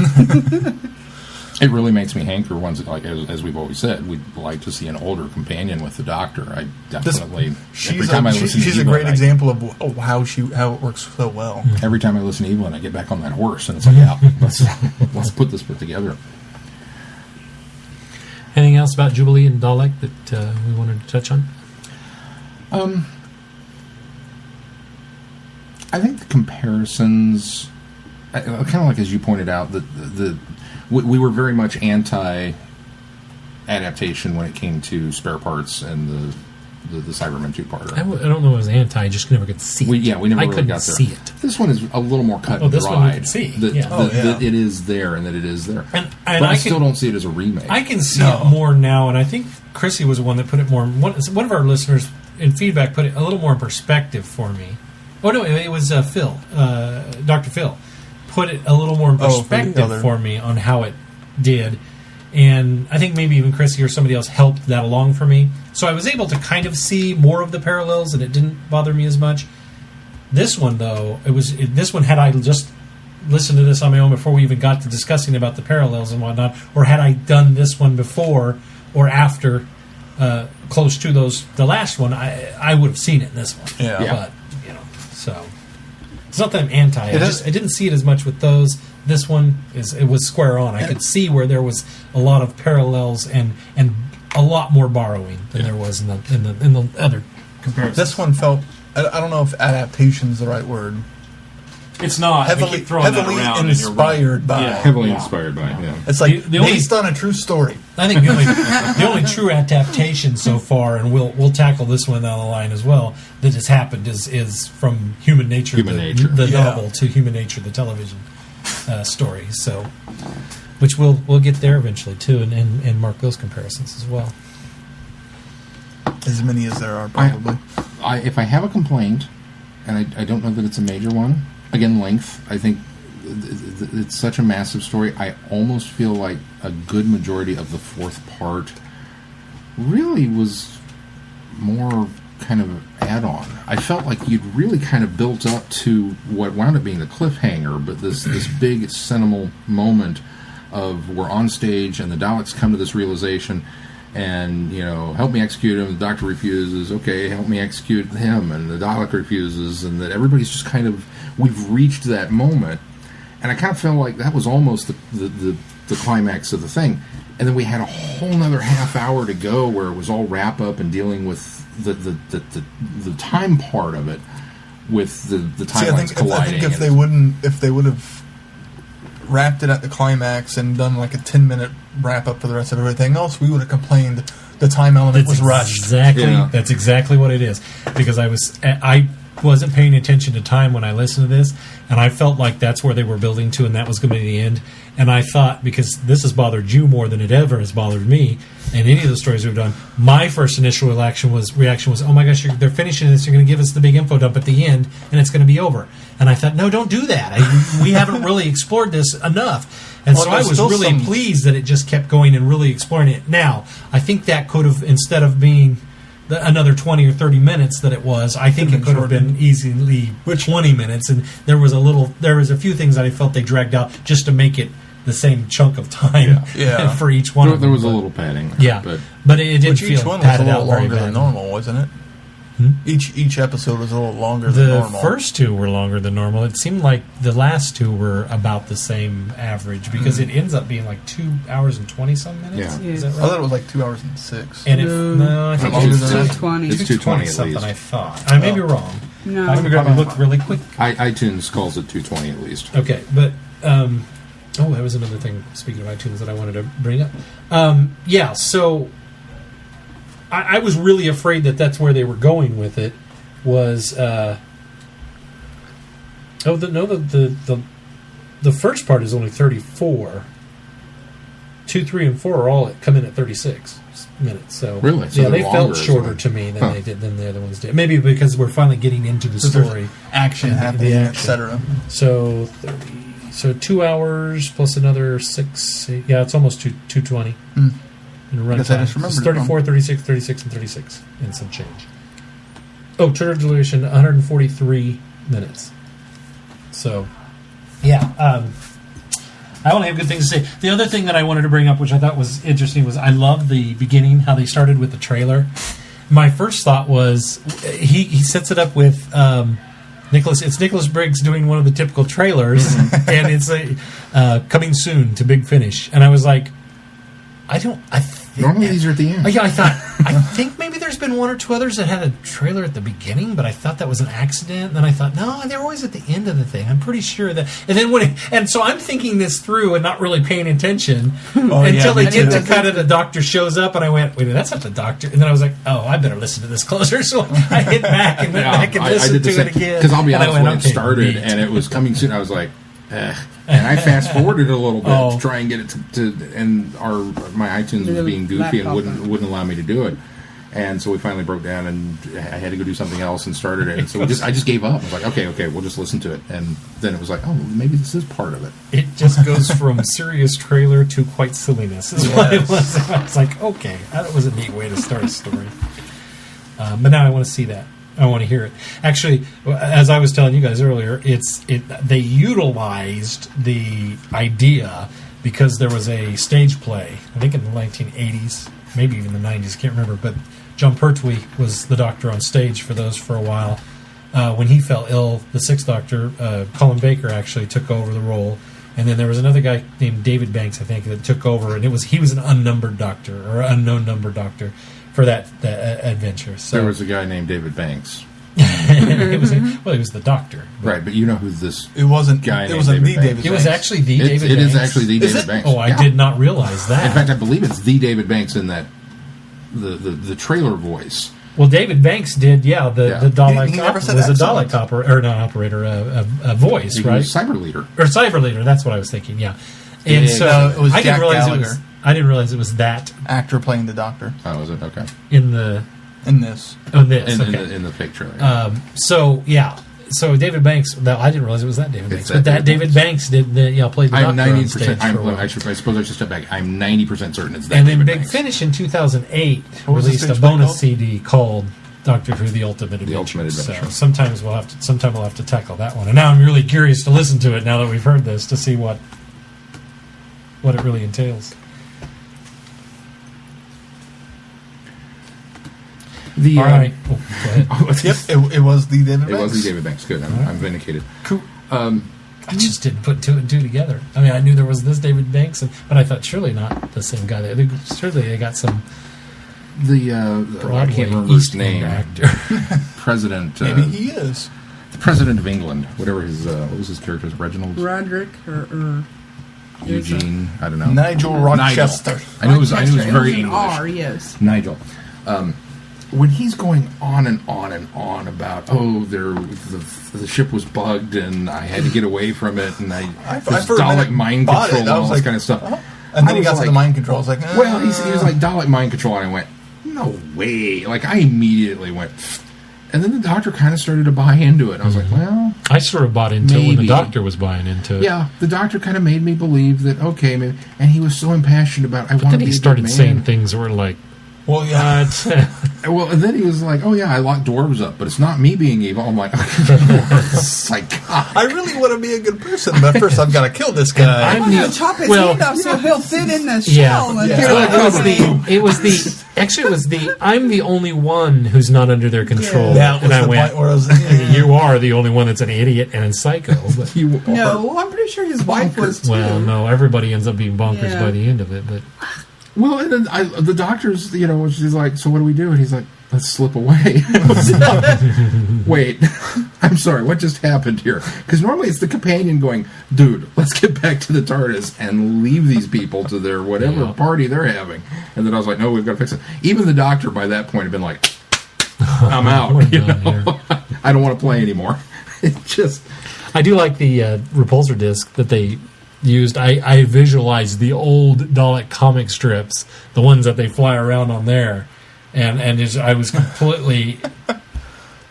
It really makes me hanker. Ones like as we've always said, we'd like to see an older companion with the Doctor. I definitely. She's a great example of how it works so well. Every time I listen to Evelyn, I get back on that horse, and it's like, yeah, let's put this together. Anything else about Jubilee and Dalek that we wanted to touch on? I think the comparisons, kind of like as you pointed out, we were very much anti-adaptation when it came to spare parts and the Cybermen 2-parter. I don't know if it was anti, I just never could see it. We never I really couldn't got there. see it. This one is a little more cut and this dried. one we can see. That it is there and that it is there. And but I still don't see it as a remake. I can see it more now, and I think Chrissy was the one that put it more... One of our listeners in feedback put it a little more in perspective for me. Oh, no, it was Phil. Dr. Phil put it a little more in perspective for me on how it did. And I think maybe even Chrissy or somebody else helped that along for me. So I was able to kind of see more of the parallels, and it didn't bother me as much. This one, though, this one, had I just listened to this on my own before we even got to discussing about the parallels and whatnot, or had I done this one before or after, close to the last one, I would have seen it in this one. Yeah. But, so it's not that I'm anti. I didn't see it as much with those. This one it was square on. I could see where there was a lot of parallels and a lot more borrowing than there was in the other comparisons. This one felt, I don't know if adaptation is the right word. It's not. Heavily inspired by. Heavily inspired by. Yeah. It's like based on a true story. I think the only true adaptation so far, and we'll tackle this one down the line as well, that has happened is from Human Nature, the novel, to Human Nature, the television story. So, which we'll get there eventually too, and mark those comparisons as well. As many as there are, probably. If I have a complaint, and I don't know that it's a major one. Again, length. I think it's such a massive story. I almost feel like a good majority of the fourth part really was more kind of add-on. I felt like you'd really kind of built up to what wound up being the cliffhanger, but this big seminal moment of we're on stage and the Daleks come to this realization and, help me execute him. The Doctor refuses. Okay, help me execute him. And the Dalek refuses. And that everybody's just kind of... We've reached that moment. And I kind of felt like that was almost the climax of the thing. And then we had a whole nother half hour to go where it was all wrap up and dealing with the time part of it with the timelines colliding. I think if they would have wrapped it at the climax and done like a 10-minute wrap up for the rest of everything else, we would have complained the time element was rushed. That's exactly what it is. Because I wasn't paying attention to time when I listened to this, and I felt like that's where they were building to, and that was going to be the end. And I thought, because this has bothered you more than it ever has bothered me, and any of the stories we've done, my first initial reaction was, oh my gosh, they're finishing this, you're going to give us the big info dump at the end, and it's going to be over. And I thought, no, don't do that. We haven't really explored this enough. And so I was really pleased that it just kept going and really exploring it. Now, I think that could have, instead of being another 20 or 30 minutes that it was, I think it could have been easily 20 minutes. And there was a few things that I felt they dragged out just to make it the same chunk of time for each one of them. There was a little padding. Yeah, but it did feel each one padded was a out little very longer bad. than normal, wasn't it? Each episode was a little longer than normal. The first two were longer than normal. It seemed like the last two were about the same average because it ends up being like 2 hours and 20-some minutes. Yeah. Is that right? I thought it was like 2 hours and 6. And I think longer it's than that. 220. It's 220 something. at least. I thought I may be wrong. No, I'm going to look really quick. iTunes calls it 220 at least. Okay, but that was another thing. Speaking of iTunes, that I wanted to bring up. So I was really afraid that that's where they were going with it was the first part is only 34. 2, 3, and 4 are all come in at 36 minutes. So really, so yeah, they longer, felt shorter to me than they did than the other ones did. Maybe because we're finally getting into the story, action happening, etc. So 2 hours plus another 6. Yeah, it's almost 2:20. In runtime. It's 34, 36, 36, and 36, and some change. Oh, total duration 143 minutes. So, yeah. I only have good things to say. The other thing that I wanted to bring up, which I thought was interesting, was I love the beginning, how they started with the trailer. My first thought was he sets it up with Nicholas Briggs doing one of the typical trailers, and it's coming soon to Big Finish. And I was like, normally these are at the end. Yeah, I think maybe there's been one or two others that had a trailer at the beginning, but I thought that was an accident. And then I thought, no, they're always at the end of the thing. I'm pretty sure that. And then and so I'm thinking this through and not really paying attention until they get to kind of the doctor shows up, and I went, wait, that's not the doctor. And then I was like, oh, I better listen to this closer. So I hit back and went back and listened to it again. Because I'll be honest, when it started and it was coming soon, I was like, and I fast forwarded a little bit to try and get it to and my iTunes was being goofy and wouldn't allow me to do it, and so we finally broke down and I had to go do something else and started it, and so I just gave up. I was like, okay, we'll just listen to it, and then it was like, oh, maybe this is part of it. It just goes from serious trailer to quite silliness is what it was. I was like, okay, that was a neat way to start a story, but now I want to see that. I want to hear it. Actually, as I was telling you guys earlier, they utilized the idea because there was a stage play, I think in the 1980s, maybe even the 90s, can't remember, but John Pertwee was the doctor on stage for a while. When he fell ill, the sixth doctor, Colin Baker, actually took over the role. And then there was another guy named David Banks, I think, that took over, and he was an unnumbered doctor, or unknown number doctor, for that adventure. So there was a guy named David Banks. he was the doctor, right? But you know who this? It wasn't guy. It wasn't the David Banks. It was actually the David Banks. It is actually the David Banks. Oh, I did not realize that. In fact, I believe it's the David Banks in that the trailer voice. Well, David Banks did, the Dalek he never said was a Dalek a voice, right? Cyber leader. Or cyber leader. That's what I was thinking. Yeah, and so it was I didn't realize Gallagher. it was. I didn't realize it was that actor playing the doctor. Oh, was it? Okay. In this. In the fake trailer. So David Banks. I didn't realize it was that David Banks, but that David Banks did played the doctor on stage. I suppose I should step back. I'm 90% certain it's that. And then David Big Banks. Finish in 2008 released a bonus CD called Doctor Who: The Ultimate Adventure. So sometime we'll have to tackle that one. And now I'm really curious to listen to it now that we've heard this to see what it really entails. All right. Go ahead. Yep, it was the David Banks. It was the David Banks. Good. I'm vindicated. Cool. I just didn't put two and two together. I mean, I knew there was this David Banks, but I thought surely not the same guy. Surely they got some I can't remember his name. Actor. President. Maybe he is the President of England. Whatever his what was his character? Reginald Roderick or Eugene. I don't know. Nigel Rochester. I knew it was very English. R, yes. Nigel. When he's going on and on and on about the ship was bugged and I had to get away from it and Dalek mind control and all this kind of stuff. And then he got to the mind control. I was like, well, he was like Dalek mind control, and I went, no way! Like I immediately went, and then the doctor kind of started to buy into it. And I was like, well, I sort of bought into it when the doctor was buying into it. Yeah, the doctor kind of made me believe that maybe, and he was so impassioned about I want to be a good man. Then he started saying things that were like, well, yeah. Well, and then he was like, oh, yeah, I locked dwarves up, but it's not me being evil. I'm like, psychotic. I really want to be a good person, but first I've got to kill this guy. I'm going to chop his hand off so he'll fit in the shell. I'm the only one who's not under their control. Yeah. And I went, you are the only one that's an idiot and a psycho. But no, I'm pretty sure his wife was too. Well, no, everybody ends up being bonkers by the end of it, but... Well, and then the doctor's, she's like, so what do we do? And he's like, let's slip away. Wait, I'm sorry, what just happened here? Because normally it's the companion going, dude, let's get back to the TARDIS and leave these people to their whatever party they're having. And then I was like, no, we've got to fix it. Even the doctor by that point had been like, I'm out. We're you done know? here. I don't want to play anymore. It just I do like the repulsor disc that they used. I visualized the old Dalek comic strips, the ones that they fly around on there, and I was completely.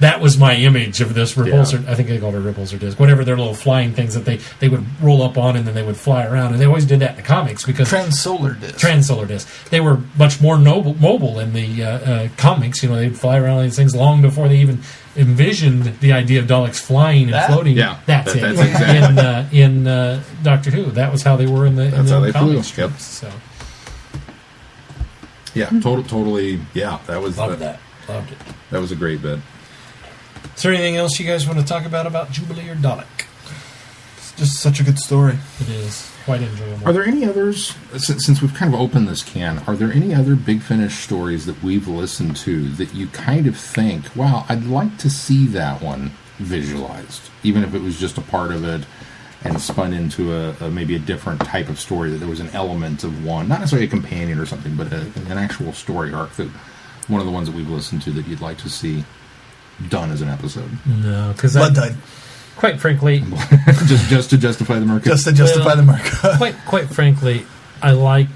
That was my image of this repulsor. Yeah. I think they called it a repulsor disc. Whatever their little flying things that they would roll up on and then they would fly around. And they always did that in the comics because Transsolar disc. Transsolar disc. They were much more mobile in the comics. You know, they'd fly around on these things long before they even envisioned the idea of Daleks flying and floating. Yeah, that's it. that's exactly. In Doctor Who, that was how they were in the how they flew. comics. Yep. So yeah, totally. Yeah, that was loved it. That was a great bit. Is there anything else you guys want to talk about Jubilee or Dalek? It's just such a good story. It is quite enjoyable. Are there any others, since we've kind of opened this can, are there any other Big Finish stories that we've listened to that you kind of think, wow, I'd like to see that one visualized, even if it was just a part of it and spun into a maybe a different type of story, that there was an element of one, not necessarily a companion or something, but an actual story arc, that one of the ones that we've listened to that you'd like to see done as an episode? No, because Blood Tide. Quite frankly, just to justify the market. Just to justify the market. quite frankly, I like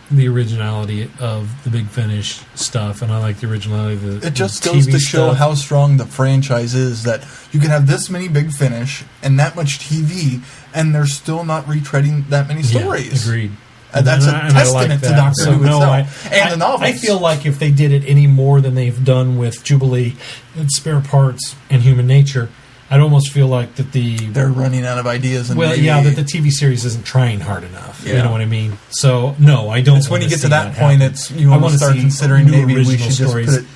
the originality of the Big Finish stuff, and I like the originality of the It just the goes TV to show stuff. how strong the franchise is, that you can have this many Big Finish and that much TV, and they're still not retreading that many stories. Yeah, agreed. And that's a And I testament like to that. Doctor So, Who no, itself. And the novels. I feel like if they did it any more than they've done with Jubilee and Spare Parts and Human Nature, I'd almost feel like that they're running out of ideas. And that the TV series isn't trying hard enough. Yeah. You know what I mean? So, no, I don't. It's when you get to that point, happen. you I want to start see considering new maybe we original should just stories. put it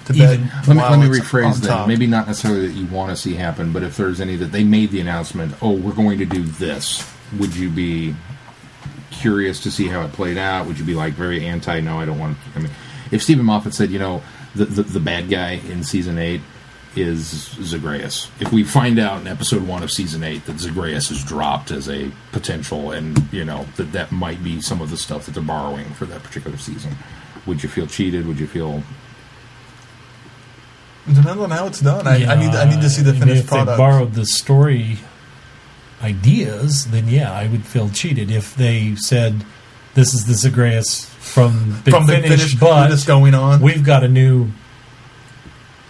to bed. Let me it's rephrase on that. top. Maybe not necessarily that you want to see happen, but if there's any that they made the announcement, oh, we're going to do this, would you be curious to see how it played out? Would you be like very anti? No, I don't want. I mean, if Stephen Moffat said, you know, the bad guy in season 8 is Zagreus. If we find out in episode 1 of season 8 that Zagreus is dropped as a potential, and you know that might be some of the stuff that they're borrowing for that particular season, would you feel cheated? Would you feel? It depends on how it's done. I need to see the I mean, finished if product. they borrowed the story ideas, then yeah, I would feel cheated. If they said, this is the Zagreus from Big Finish, but that's going on. we've got a new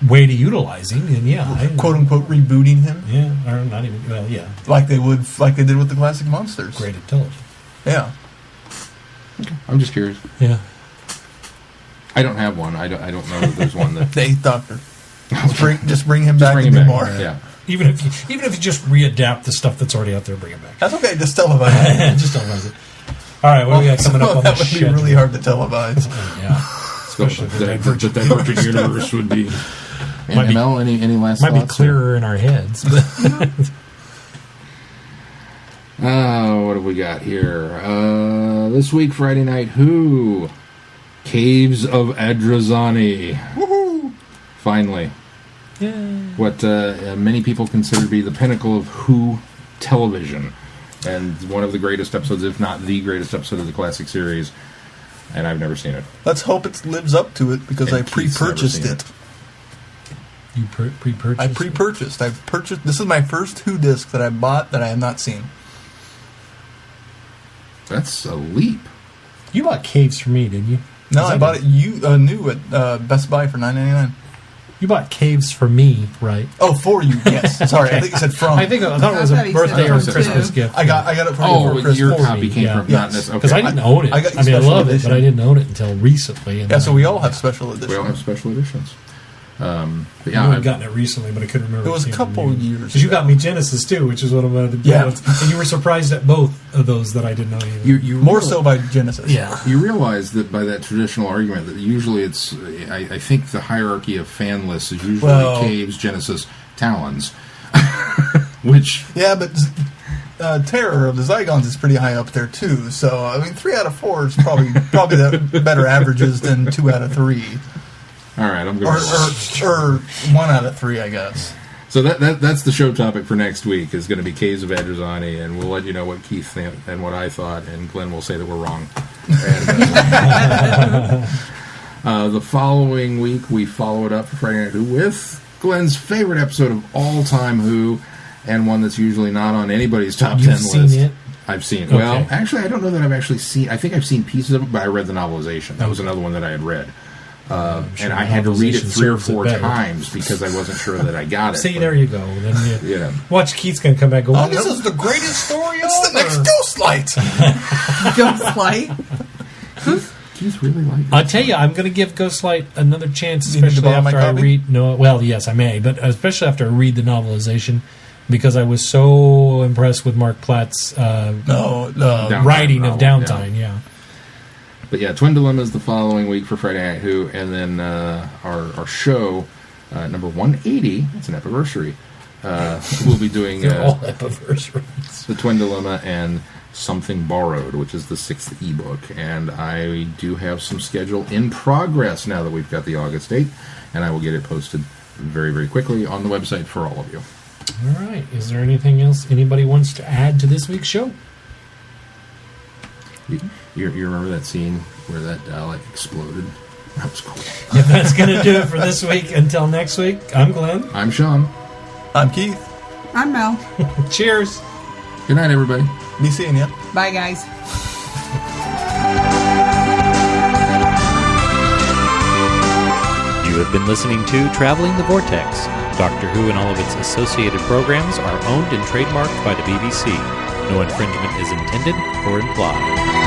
way to utilizing, and yeah, quote unquote rebooting him, or not even, well, yeah, like they did with the classic monsters. great intelligence. Yeah. I'm just curious. Yeah. I don't have one. I don't know that there's one that. The Eighth Doctor. Just bring him back bring and him do back. more. Yeah. Even if you just readapt the stuff that's already out there, bring it back. That's okay. Just televise it. Just televise it. All right, what do we got coming up on that the would be schedule? really hard to televise. Yeah. Especially the Divergent universe would be. Might be- ML, any last Might be thoughts? clearer in our heads, but What have we got here? This week, Friday Night Who? Caves of Adrazani. Woohoo! Finally. yeah. What many people consider to be the pinnacle of Who television. And one of the greatest episodes, if not the greatest episode of the classic series. And I've never seen it. Let's hope it lives up to it, because And I Keith's pre-purchased never it. seen You pre-purchased. I pre-purchased. I've purchased. This is my first Who disc that I bought that I have not seen. That's a leap. You bought Caves for me, didn't you? No, Is I that bought it? it new at Best Buy for $9.99. You bought Caves for me, right? Oh, for you? Yes. Sorry, I think you said from. I thought it was I thought a he birthday said or from Christmas too. gift. I got it for you Oh, for Christmas. your for copy me, came yeah. from Yes. not this. Because Okay. I didn't own it. I got you I mean, I special love it, edition. but I didn't own it until recently. And Yeah, so then we all have special editions. We all have special editions. But I yeah, had gotten it recently, but I couldn't remember. It was a couple years Because you ago. got me Genesis too, which is one of my other Yeah. ones. And you were surprised at both of those that I didn't know either. you More so by Genesis. Yeah. You realize that by that traditional argument that usually it's, I think the hierarchy of fan lists is usually Caves, Genesis, Talons, which Yeah, but Terror of the Zygons is pretty high up there too. So I mean, 3 out of 4 is probably the better averages than 2 out of 3, all right, I'm going. or 1 out of 3, I guess. So that's the show topic for next week is going to be Caves of Adrazani, and we'll let you know what Keith think and what I thought, and Glenn will say that we're wrong. And, The following week, we follow it up for Friday Night Who with Glenn's favorite episode of all time Who, and one that's usually not on anybody's top 10 list. You've seen it? I've seen it. Okay. Well, actually, I don't know that I've actually seen... I think I've seen pieces of it, but I read the novelization. That was another one that I had read. Sure and I had to read it 3 or serves it 4 better. times because I wasn't sure that I got it. See, but- there you go. Then you, Yeah. Watch Keith's going to come back and go, Oh, this is the greatest story ever. It's the next Ghost Light. Ghost Light. Keith really liked it. I'll tell you, I'm going to give Ghostlight another chance, You need to especially borrow my after I copy? read... No, well, yes, I may, but especially after I read the novelization, because I was so impressed with Mark Platt's Downtime writing of novel, Downtime, yeah. But yeah, Twin Dilemmas the following week for Friday Night Who, and then our show, number 180, it's an anniversary, we'll be doing They're all anniversaries. the Twin Dilemma and Something Borrowed, which is the 6th ebook. And I do have some schedule in progress now that we've got the August date, and I will get it posted very, very quickly on the website for all of you. All right. Is there anything else anybody wants to add to this week's show? You remember that scene where that Dalek exploded? That was cool. If that's going to do it for this week, until next week, I'm Glenn. I'm Sean. I'm Keith. I'm Mel. Cheers. Good night, everybody. Be seeing ya. Bye, guys. You have been listening to Traveling the Vortex. Doctor Who and all of its associated programs are owned and trademarked by the BBC. No infringement is intended or implied.